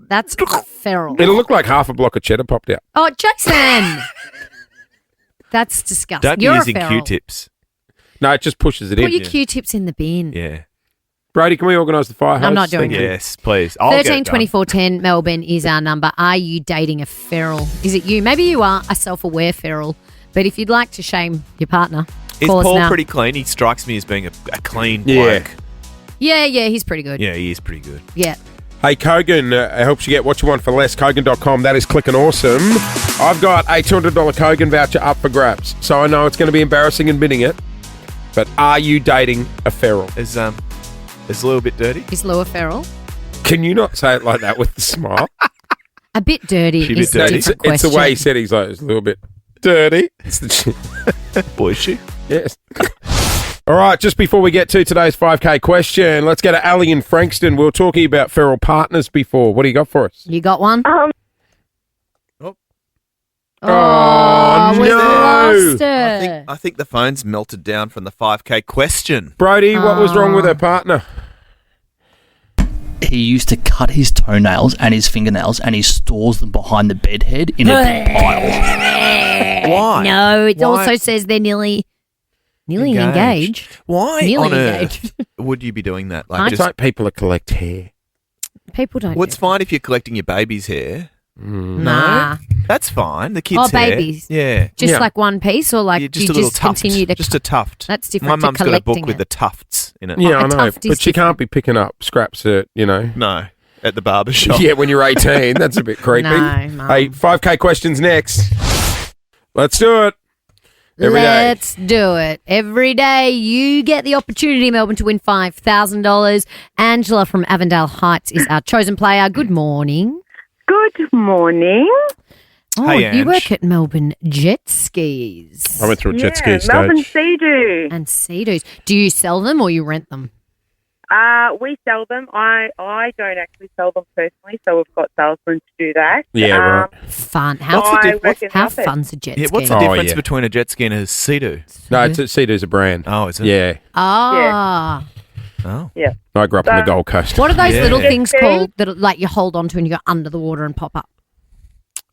That's feral. It'll look like half a block of cheddar popped out. Oh, Jason! That's disgusting. Don't be You're using a feral. Oh, Q-tips. No, it just pushes it Put in. your Q-tips in the bin. Yeah. Brady, can we organise the fire hose? I'm not doing Thank it. you. Yes, please. I'll get it 13 done. 24 10 Melbourne is our number. Are you dating a feral? Is it you? Maybe you are a self-aware feral, but if you'd like to shame your partner, Is call us Paul now. pretty clean? He strikes me as being a clean Yeah. bloke. Yeah, he's pretty good. Yeah, he is pretty good. Yeah. Hey, Kogan helps you get what you want for less. Kogan.com. That is clicking awesome. I've got a $200 Kogan voucher up for grabs, so I know it's going to be embarrassing admitting it, but are you dating a feral? Is a little bit dirty? Is Lou a feral? Can you not say it like that with the smile? A bit dirty She a bit is a dirty? different It's the question. way he said it. He's like, it's a little bit dirty. It's the Boy, is she? Yes. All right, just before we get to today's 5K question, let's go to Ali in Frankston. We were talking about feral partners before. What do you got for us? You got one? Oh, we've no. lost her. I think the phone's melted down from the 5K question. Brody, what was wrong with her partner? He used to cut his toenails and his fingernails and he stores them behind the bed head in a big pile. Why? No, it Why? also says they're nearly engaged. Why Nearly on engaged. earth would you be doing that? It's like people that collect hair. People don't. Well, it's fine if you're collecting your baby's hair, Nah. That's fine. The kids' Oh, hair. babies. Yeah. Just like one piece, or like Yeah, do just you a little just tuft. continue to Just a tuft. That's different My to mum's got a collecting book with it. the tufts in it. Yeah, I a know. tuft is But you can't be picking up scraps at, No, at the barber shop. Yeah, when you're 18. That's a bit creepy. No, Mum. Hey, 5K questions next. Let's do it. Every day. Let's do it. Every day you get the opportunity, Melbourne, to win $5,000. Angela from Avondale Heights is our chosen player. Good morning. Good morning. Oh, Hey, you Ange. work at Melbourne Jet Skis. I went through a jet ski stage. Melbourne Sea-Doo. And Sea-Doos. Do you sell them or you rent them? We sell them. I don't actually sell them personally, so we've got salesmen to do that. Yeah, right. Fun. What's the How office? fun's a jet ski? What's the difference between a jet ski and a Sea-Doo? No, Sea-Doo's a brand. Oh, is it? Yeah. Ah. Oh. Yeah. I grew up on the Gold Coast. What are those Yeah. little Jet things ski? called that like you hold onto and you go under the water and pop up?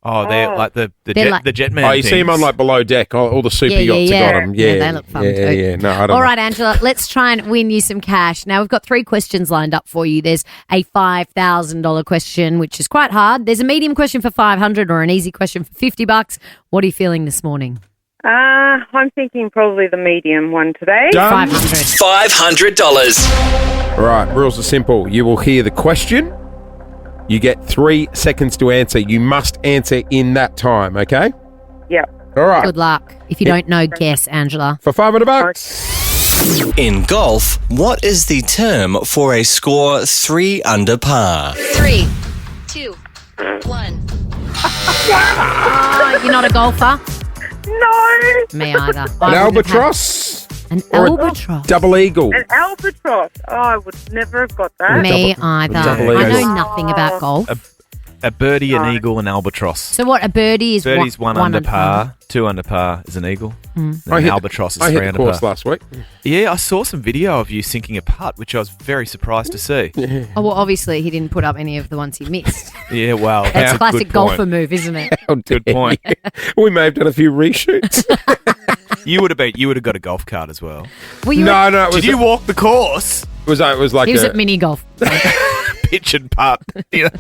Oh, they're like the They're jet, like- the Jetman. Oh, you see them on like below deck. All the super Yeah, yachts yeah, have got yeah. them. Yeah, Yeah, they look fun yeah, too. Yeah, no, I don't All know. right, Angela, let's try and win you some cash. Now, we've got 3 questions lined up for you. There's a $5,000 question, which is quite hard. There's a medium question for $500 or an easy question for $50. What are you feeling this morning? I'm thinking probably the medium one today. Done. $500. All right, rules are simple. You will hear the question. You get 3 seconds to answer. You must answer in that time, okay? Yep. All right. Good luck. If you don't know, guess, Angela. For $500. In golf, what is the term for a score 3 under par? 3, 2, 1. You're not a golfer? No. Me either. An albatross? An Or a albatross? double eagle? An albatross. Oh, I would never have got that. Me either. double I eagle. know nothing about golf. A birdie, an eagle, an albatross. So what? A birdie is Birdie's one under par. 2 under par is an eagle. Mm. And an albatross is I 3 hit the under course par. last week. Yeah, I saw some video of you sinking a putt, which I was very surprised to see. Oh, well, obviously he didn't put up any of the ones he missed. Yeah, well, That's a classic good golfer point. move, isn't it? Good point. We may have done a few reshoots. You would have got a golf cart as well. Were you No, it was, Did you walk the course? it was like He was a, at mini golf. Pitch and putt. You know?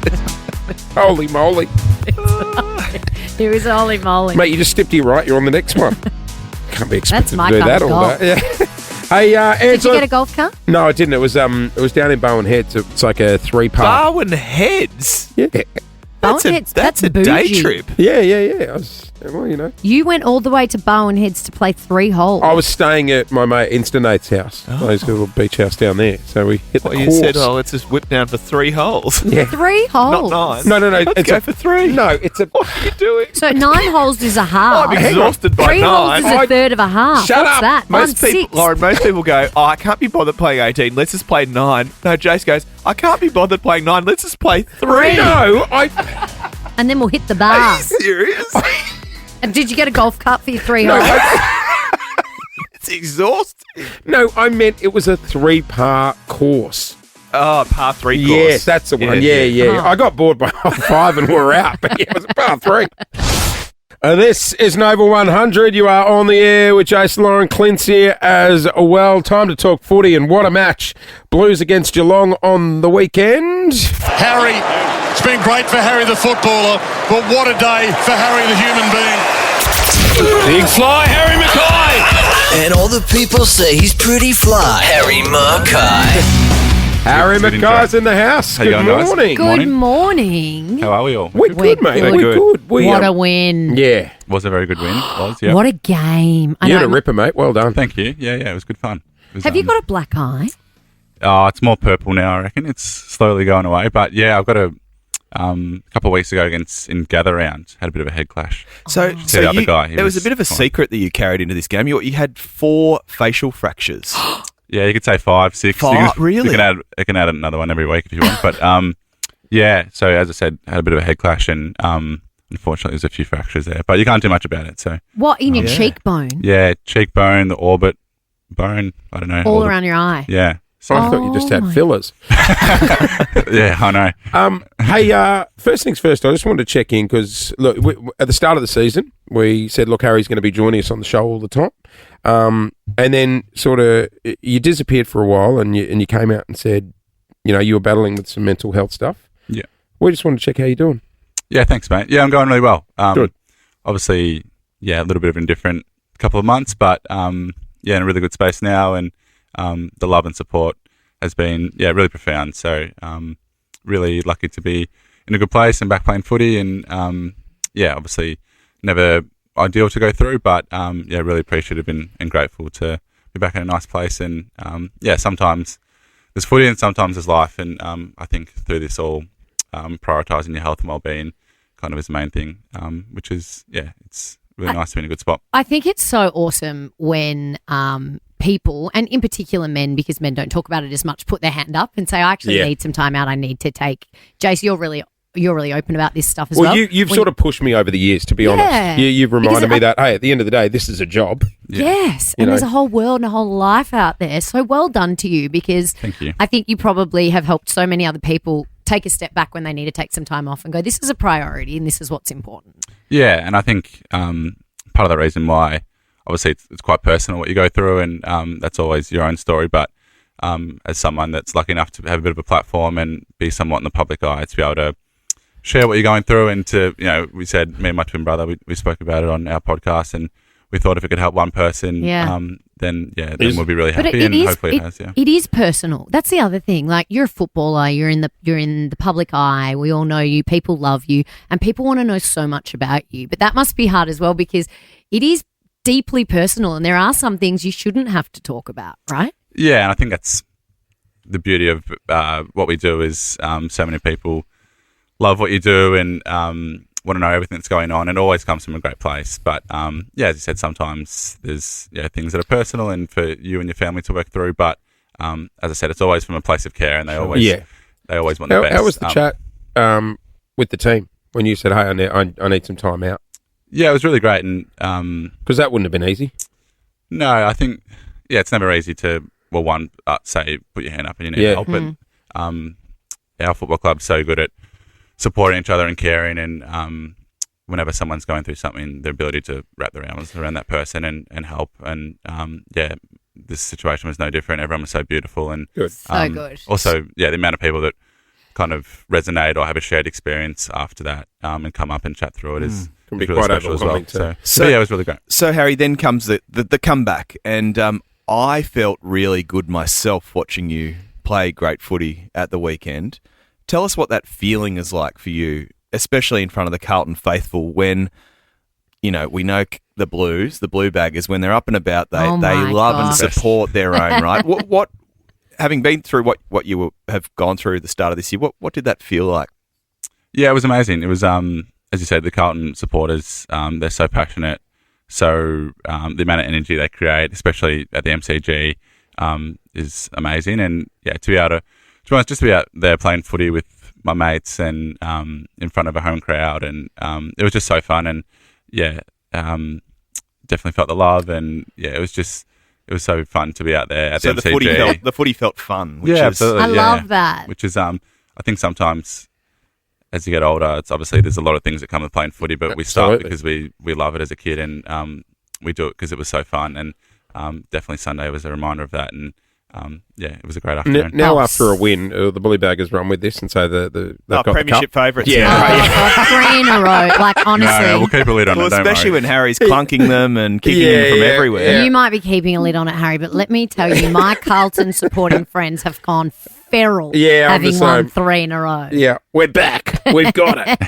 holy moly. He was holy moly. Mate, you just stepped to your right. You're on the next one. Can't be expected my to do kind that of all golf. day. Yeah. Hey, Did you Angela. get a golf cart? No, I didn't. It was down in Bowen Heads. It's like a 3-part. Barwon Heads. Yeah. That's Bowen a Heads, that's a that's day bougie. trip. Yeah. I was, well, you know. You went all the way to Bowen Heads to play 3 holes. I was staying at my mate Instanate's house. He's got a little beach house down there. So we hit the Well, you course. said, oh, let's just whip down for 3 holes. Yeah. 3 holes. Not 9. No. Let's it's go a, for 3. No, it's a. What are you doing? So 9 holes is a half. I'm exhausted by 3 holes 9. is a third of a half. Shut What's up. that? Most Mine's people, 6. Lauren, most people go, oh, I can't be bothered playing 18. Let's just play 9. No, Jase goes, I can't be bothered playing 9. Let's just play 3. No, And then we'll hit the Are bar. you serious? And did you get a golf cart for your 3 holes? It's exhausting. no, I meant it was a 3-part course. Oh, par 3 course. Yes, that's the one. Yeah. Oh. I got bored by half 5 and we're out, but it was a par 3. This is Nova 100. You are on the air with Jason Lauren Clint's here as well. Time to talk footy, and what a match. Blues against Geelong on the weekend. Harry, it's been great for Harry the footballer, but what a day for Harry the human being. Big fly, Harry Mackay. And all the people say he's pretty fly. Harry Mackay. Harry Mackay's in the house. How you Good going, guys? morning. Good morning. How are we all? We're good, mate. We're good. What a win. Yeah. Was a very good win. Yeah. What a game. I You had know. a ripper, mate. Well done. Thank you. Yeah, it was good fun. It was, Have you got a black eye? Oh, it's more purple now, I reckon. It's slowly going away. But yeah, I've got a couple of weeks ago in Gather Round, had a bit of a head clash. So the other guy, he there was a bit of a fine. secret that you carried into this game. You had 4 facial fractures. Yeah, you could say 5, 6. Really? You can add another one every week if you want. But yeah, so as I said, had a bit of a head clash and unfortunately there's a few fractures there. But you can't do much about it. So What, in your cheekbone? yeah, cheekbone, the orbit bone, I don't know. All around your eye? Yeah. So I thought you just had fillers. Yeah, I know. Hey, first things first, I just wanted to check in because, look, at the start of the season, we said, look, Harry's going to be joining us on the show all the time. And then sort of you disappeared for a while and you came out and said, you know, you were battling with some mental health stuff. Yeah. We just wanted to check how you're doing. Yeah, thanks, mate. Yeah, I'm going really well. Good. Obviously, a little bit of a different couple of months, but in a really good space now, and the love and support has been really profound. So really lucky to be in a good place and back playing footy, and obviously never ideal to go through, but really appreciative and grateful to be back in a nice place. And sometimes there's footy and sometimes there's life, and I think through this all, prioritising your health and well-being kind of is the main thing, which is it's really nice to be in a good spot. I think it's so awesome when people, and in particular men, because men don't talk about it as much, put their hand up and say, I actually need some time out. I need to take. Jase, you're really open about this stuff as well. You've sort of pushed me over the years, to be honest. You've reminded me that, hey, at the end of the day, this is a job. Yes, and there's a whole world and a whole life out there. So well done to you, because Thank you. I think you probably have helped so many other people take a step back when they need to take some time off and go, this is a priority and this is what's important. Yeah, and I think part of the reason why, obviously it's quite personal what you go through, and that's always your own story, but as someone that's lucky enough to have a bit of a platform and be somewhat in the public eye, to be able to share what you're going through, and to, we said, me and my twin brother, we spoke about it on our podcast, and we thought if it could help one person, then we'll be really happy, and hopefully it has. Yeah, it is personal. That's the other thing. Like, you're a footballer, you're in the public eye. We all know you. People love you, and people want to know so much about you. But that must be hard as well, because it is deeply personal, and there are some things you shouldn't have to talk about, right? Yeah, and I think that's the beauty of what we do is so many people love what you do and want to know everything that's going on, and it always comes from a great place. But as you said, sometimes there's things that are personal and for you and your family to work through. But as I said, it's always from a place of care, and they always want the best. How was the chat with the team when you said, hey, I need some time out? Yeah, it was really great, and because that wouldn't have been easy. No, I think it's never easy to say put your hand up and you need help, but our football club's so good at supporting each other and caring, and whenever someone's going through something, the ability to wrap their arms around that person and help. And this situation was no different. Everyone was so beautiful, and good. Good. Also, the amount of people that kind of resonate or have a shared experience after that and come up and chat through it is can be really quite special as well. overwhelming too. So it was really great. So Harry, then comes the comeback, and I felt really good myself watching you play great footy at the weekend. Tell us what that feeling is like for you, especially in front of the Carlton faithful, when, we know the Blues, the Blue Baggers, when they're up and about, they love and support their own, right? What having been through what you have gone through at the start of this year, what did that feel like? Yeah, it was amazing. It was, as you said, the Carlton supporters, they're so passionate. So the amount of energy they create, especially at the MCG, is amazing. And to be able to be honest, just to be out there playing footy with my mates and in front of a home crowd, and it was just so fun. And definitely felt the love, and it was so fun to be out there at the MCG. The footy felt fun. Which is, absolutely. I love that. Which is, I think sometimes as you get older, it's obviously there's a lot of things that come with playing footy, but we start because we love it as a kid, and we do it because it was so fun. And definitely Sunday was a reminder of that, and it was a great afternoon. Now after a win, the Blue Baggers run with this and say they've got premiership favourites. Yeah, 3 in a row. Like, honestly. No, we'll keep a lid on it. Especially when Harry's clunking them and kicking them from everywhere. Yeah. You might be keeping a lid on it, Harry, but let me tell you, my Carlton supporting friends have gone feral having won 3 in a row. Yeah, we're back. We've got it.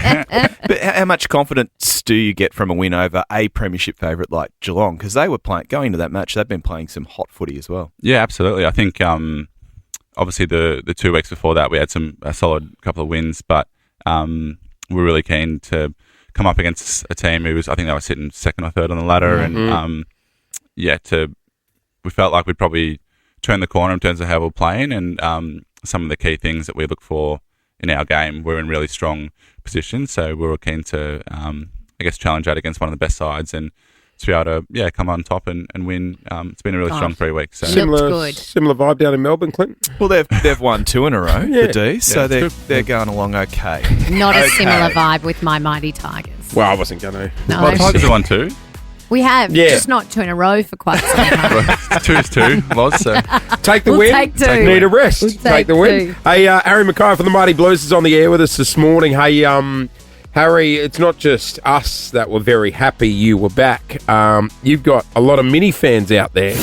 But how much confidence do you get from a win over a premiership favourite like Geelong? Because they were going to that match, they've been playing some hot footy as well. Yeah, absolutely. I think obviously the 2 weeks before that we had a solid couple of wins, but we were really keen to come up against a team who I think they were sitting second or third on the ladder, and we felt like we'd probably turn the corner in terms of how we're playing, and some of the key things that we look for in our game were in really strong positions. So we were keen to, challenge that against one of the best sides, and to be able to, come on top and win. It's been a really strong 3 weeks. So. Similar vibe down in Melbourne, Clinton. Well, they've won 2 in a row, the D's, so they're going along okay. Not a similar vibe with my mighty Tigers. Well, I wasn't going to. No. Well, the Tigers have won 2. We have, just not 2 in a row for quite some time. 2's 2, Loz, so. Take the win. Take 2. Need a rest. Take the win. Hey, Harry Mackay from the Mighty Blues is on the air with us this morning. Hey, Harry, it's not just us that were very happy you were back. You've got a lot of mini fans out there.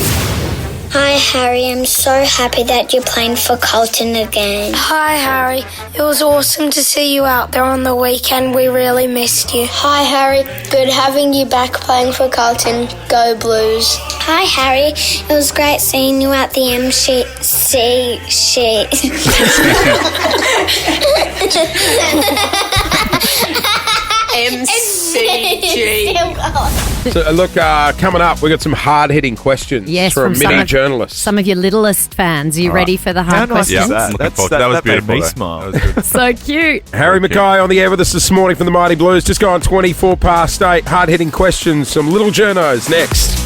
Hi, Harry. I'm so happy that you're playing for Carlton again. Hi, Harry. It was awesome to see you out there on the weekend. We really missed you. Hi, Harry. Good having you back playing for Carlton. Go Blues. Hi, Harry. It was great seeing you at the MC sheet. MCG. So, look, coming up, we've got some hard-hitting questions from mini journalists. Some of your littlest fans. Are you ready for the hard questions? Yeah, That was beautiful. me smile. So cute. Harry Mackay on the air with us this morning from the Mighty Blues. Just gone 24 past 8. Hard-hitting questions. Some little journos next.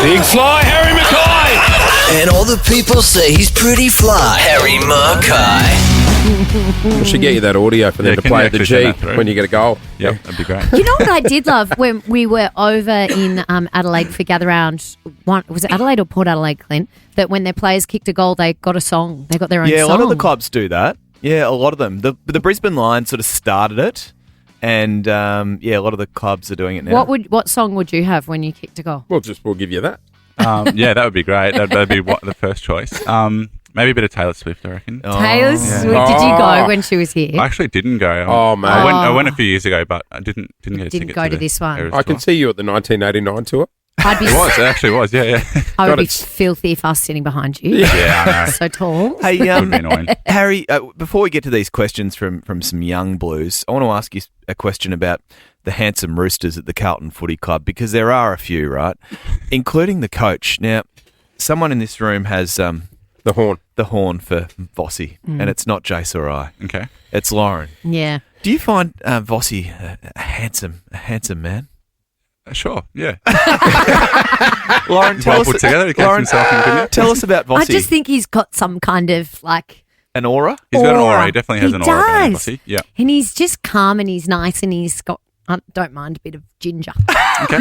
Big fly, Harry Mackay! And all the people say he's pretty fly, Harry Mackay. We should get you that audio for them to play at the G when you get a goal. Yeah, that'd be great. You know what I did love when we were over in Adelaide for Gather Round? Was it Adelaide or Port Adelaide, Clint? That when their players kicked a goal, they got a song. They got their own song. Yeah, a lot of the clubs do that. Yeah, a lot of them. The Brisbane Lions sort of started it, and a lot of the clubs are doing it now. What song would you have when you kicked a goal? We'll give you that. Yeah, that would be great. That'd be the first choice. Maybe a bit of Taylor Swift, I reckon. Taylor Swift. Did you go when she was here? I actually didn't go. Oh, man. I went a few years ago, but I didn't get a ticket. go to this one. I can see you at the 1989 tour. It actually was, yeah. I would be filthy if I was sitting behind you. Yeah, I know. So tall. Hey, Would be annoying. Harry, before we get to these questions from some young Blues, I want to ask you a question about the handsome roosters at the Carlton Footy Club, because there are a few, right? Including the coach. Now, someone in this room has the horn for Vossi, and it's not Jase or I. Okay. It's Lauren. Yeah. Do you find Vossi a handsome man? Sure, yeah. Lauren, well put together. He keeps himself in good. Tell us about Vossi. I just think he's got some kind of like an aura. He's got an aura. He definitely has an aura. Does. Vossi. Yeah. And he's just calm and he's nice and he's got, don't mind a bit of ginger. Okay.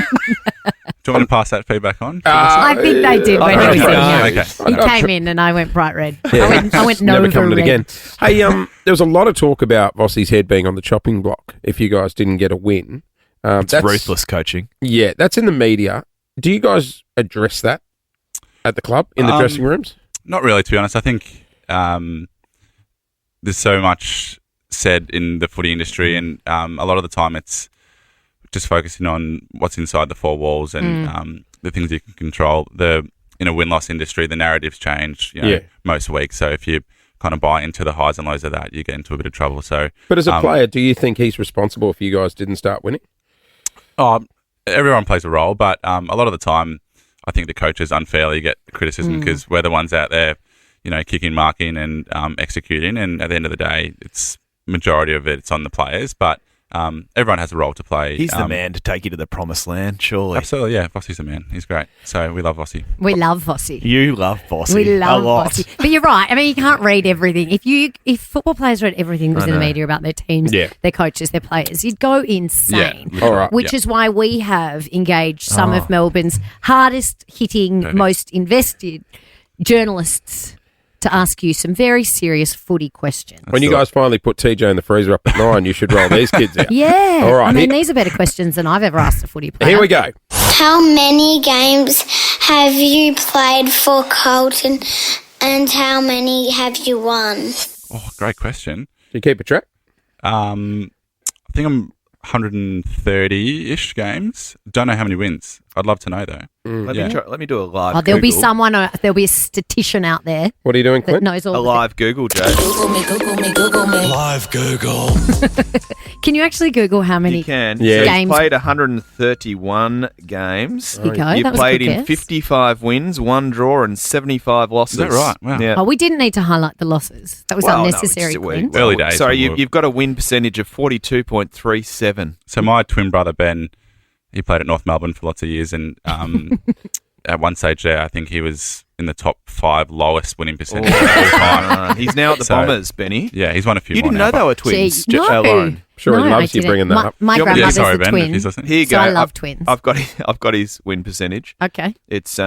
Do you want to pass that feedback on? I think they did when he was in here. Okay. He came in and I went bright red. Yeah. I went Never Nova coming red. again. Hey, there was a lot of talk about Vossi's head being on the chopping block if you guys didn't get a win. It's ruthless coaching. Yeah, that's in the media. Do you guys address that at the club, in the dressing rooms? Not really, to be honest. I think there's so much said in the footy industry, and a lot of the time it's just focusing on what's inside the four walls and the things you can control. In a win-loss industry, the narratives change most weeks. So if you kind of buy into the highs and lows of that, you get into a bit of trouble. So, but as a player, do you think he's responsible if you guys didn't start winning? Everyone plays a role, but a lot of the time, I think the coaches unfairly get criticism because we're the ones out there, kicking, marking, and executing. And at the end of the day, it's majority of it's on the players, but everyone has a role to play. He's the man to take you to the promised land, surely. Absolutely, yeah. Vossi's the man. He's great. So we love Vossi. We love Vossi. You love Vossi. We love a lot. Vossi. But you're right. I mean, you can't read everything. If football players read everything that was in the media about their teams, their coaches, their players, you'd go insane. Yeah, all right. Which is why we have engaged some of Melbourne's hardest hitting, most invested journalists to ask you some very serious footy questions. When you guys finally put TJ in the freezer up at 9, you should roll these kids out. Yeah. All right. I mean, these are better questions than I've ever asked a footy player. Here we go. How many games have you played for Carlton and how many have you won? Oh, great question. Do you keep a track? I think I'm 130-ish games. Don't know how many wins. I'd love to know, though. Let me do a live Oh, there'll be Google. someone, there'll be a statistician out there What are you doing, that Clint? knows all A the live Google, Jase. Google me. Live Google. Can you actually Google how many You can. Yeah. So games? he's played 131 games. There you go. You That was a played good in guess. 55 wins, 1 draw, and 75 losses. Is that right? Wow. Yeah. Oh, we didn't need to highlight the losses. That was Well, no, unnecessary, it's- Clint. Early days. Sorry, we were- you've got a win percentage of 42.37. So my twin brother, Ben, he played at North Melbourne for lots of years, and at one stage there, I think he was in the top 5 lowest winning percentage of all time. He's now at the So- Bombers, Benny. Yeah, he's won a few You more didn't now, know they but- were twins, Gee, no. Lauren. Sure, he No, loves I you didn't. bringing that my, up. My Yeah, grandmother's sorry, a Ben, if twin, he's listening. Here you so go. I love twins. I've got his win percentage. Okay. It's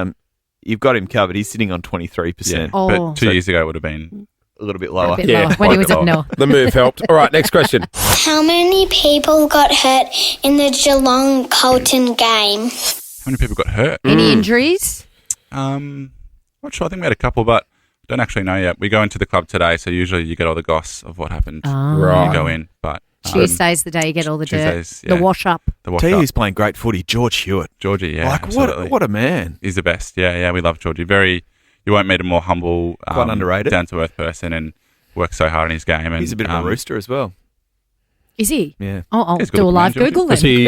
you've got him covered. He's sitting on 23%. Yeah, Oh. but 2 years ago it would have been little bit lower. bit lower when he was up north. The move helped. All right, next question. How many people got hurt in the Geelong Colton game? How many people got hurt? Any injuries? Not sure. I think we had a couple, but don't actually know yet. We go into the club today, so usually you get all the goss of what happened when you go in. But Tuesday's the day you get all the dirt. yeah. The wash up. Tell you who's playing great footy, George Hewitt. Georgie, yeah. Like, absolutely. what a man. He's the best. Yeah, we love Georgie. You won't meet a more humble, Quite underrated. down-to-earth person and works so hard in his game. And, He's a bit of a rooster as well. Is he? Yeah. Oh, I'll He's got do a a live plan, Google then. Was he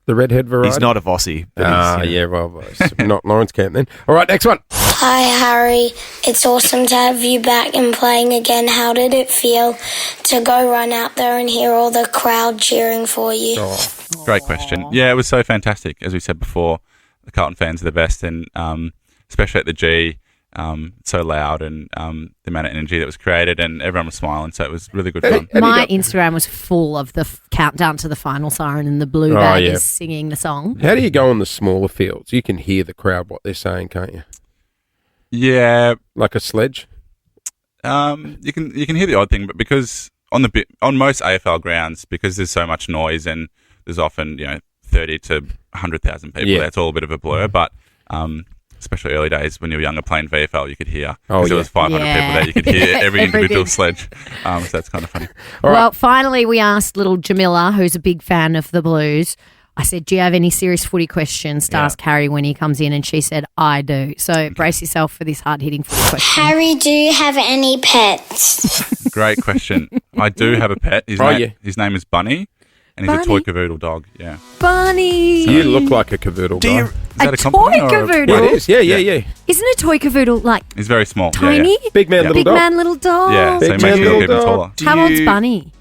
the redhead variety? He's not a Vossie. But It's not Lawrence Camp then. All right, next one. Hi, Harry. It's awesome to have you back and playing again. How did it feel to go run out there and hear all the crowd cheering for you? Great question. Yeah, it was so fantastic. As we said before, the Carlton fans are the best, and especially at the G, so loud, and the amount of energy that was created, and everyone was smiling, so it was really good fun. My Instagram was full of the countdown to the final siren and the blue bag is singing the song. How do you go on the smaller fields? You can hear the crowd, what they're saying, can't you? Yeah. Like a sledge? You can hear the odd thing, but because on most AFL grounds, because there's so much noise and there's often 30 to 100,000 people, Yeah. that's all a bit of a blur. But especially early days when you were younger playing VFL, you could hear because there was 500 people there. You could hear every individual sledge. So that's kind of funny. Well, finally, we asked little Jamila, who's a big fan of the Blues. I said, do you have any serious footy questions to ask Harry when he comes in? And she said, I do. So brace yourself for this hard-hitting footy question. Harry, do you have any pets? Great question. I do have a pet. His name is Bunny, and he's a toy cavoodle dog. Yeah. Bunny. You look like a cavoodle guy. Is that a compliment? toy or cavoodle? Yeah, it is. Yeah. Isn't a toy cavoodle like He's very small. tiny? Yeah. Big man, little Big dog. man, little dog. Yeah, so he Big makes man, me look little even dog. taller. How old's Bunny?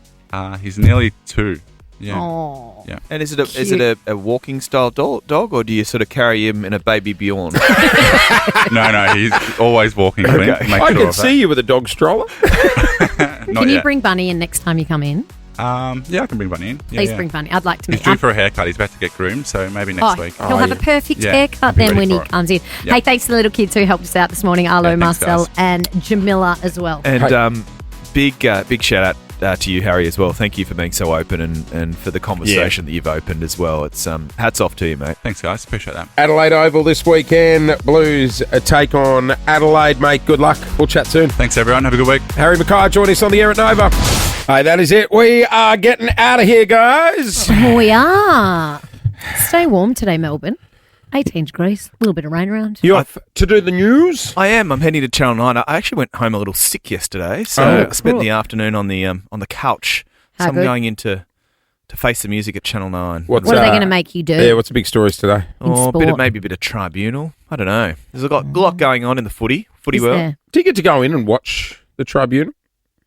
He's nearly 2. Yeah. Oh. Yeah. And is it a walking style dog, or do you sort of carry him in a baby Bjorn? No, he's always walking. Okay. I can see you with a dog stroller. Can you bring Bunny in next time you come in? Yeah, I can bring Bunny in. Yeah, Please bring Bunny. I'd like to meet He's due for a haircut. He's about to get groomed, so maybe next week. He'll have a perfect Yeah, haircut I'll be then ready when he for it. comes in. Yeah. Hey, thanks to the little kids who helped us out this morning, Arlo, Yeah, thanks, Marcel, guys. and Jamila as well. And big shout out to you, Harry, as well. Thank you for being so open and for the conversation that you've opened as well. It's hats off to you, mate. Thanks, guys. Appreciate that. Adelaide Oval this weekend. Blues take on Adelaide, mate. Good luck. We'll chat soon. Thanks, everyone. Have a good week. Harry Mackay join us on the air at Nova. Hey, that is it. We are getting out of here, guys. We are. Stay warm today, Melbourne. 18 degrees. A little bit of rain around. You off to do the news? I am. I'm heading to Channel 9. I actually went home a little sick yesterday, so I spent the afternoon on the couch. How So I'm good? going in to face the music at Channel 9. What are they going to make you do? Yeah, what's the big stories today? Maybe a bit of tribunal. I don't know. There's a lot going on in the footy Is world. there? Do you get to go in and watch the tribunal?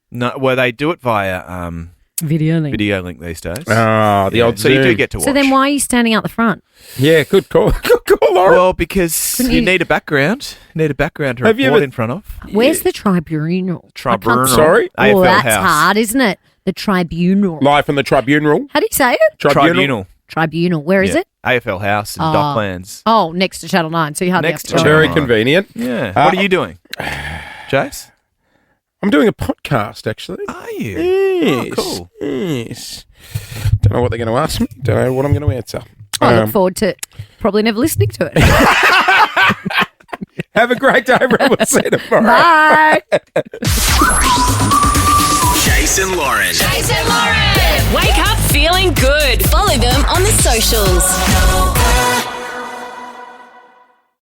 No, well, they do it via Video link. video link these days. The old so you do Zoom. get to watch. So then why are you standing out the front? Yeah, good call. Good call, Lauren. Well, because Couldn't you you- need a background. You need a background to Have you report ever- in front of. Where's the tribunal? Tribunal. Sorry? Oh, AFL that's House. hard, isn't it? The tribunal. Live from the tribunal. How do you say it? Tribunal. Tribunal. Where is Yeah. it? AFL House in Oh. Docklands. Oh, next to Channel 9. So you hardly Next have to to go. Very Right. convenient. Yeah. What are you doing, Jase? I'm doing a podcast, actually. Are you? Yes. Oh, cool. Yes. Don't know what they're going to ask me. Don't know what I'm going to answer. I look forward to probably never listening to it. Have a great day, everyone. We'll see you tomorrow. Bye. Jason Lauren. Wake up feeling good. Follow them on the socials.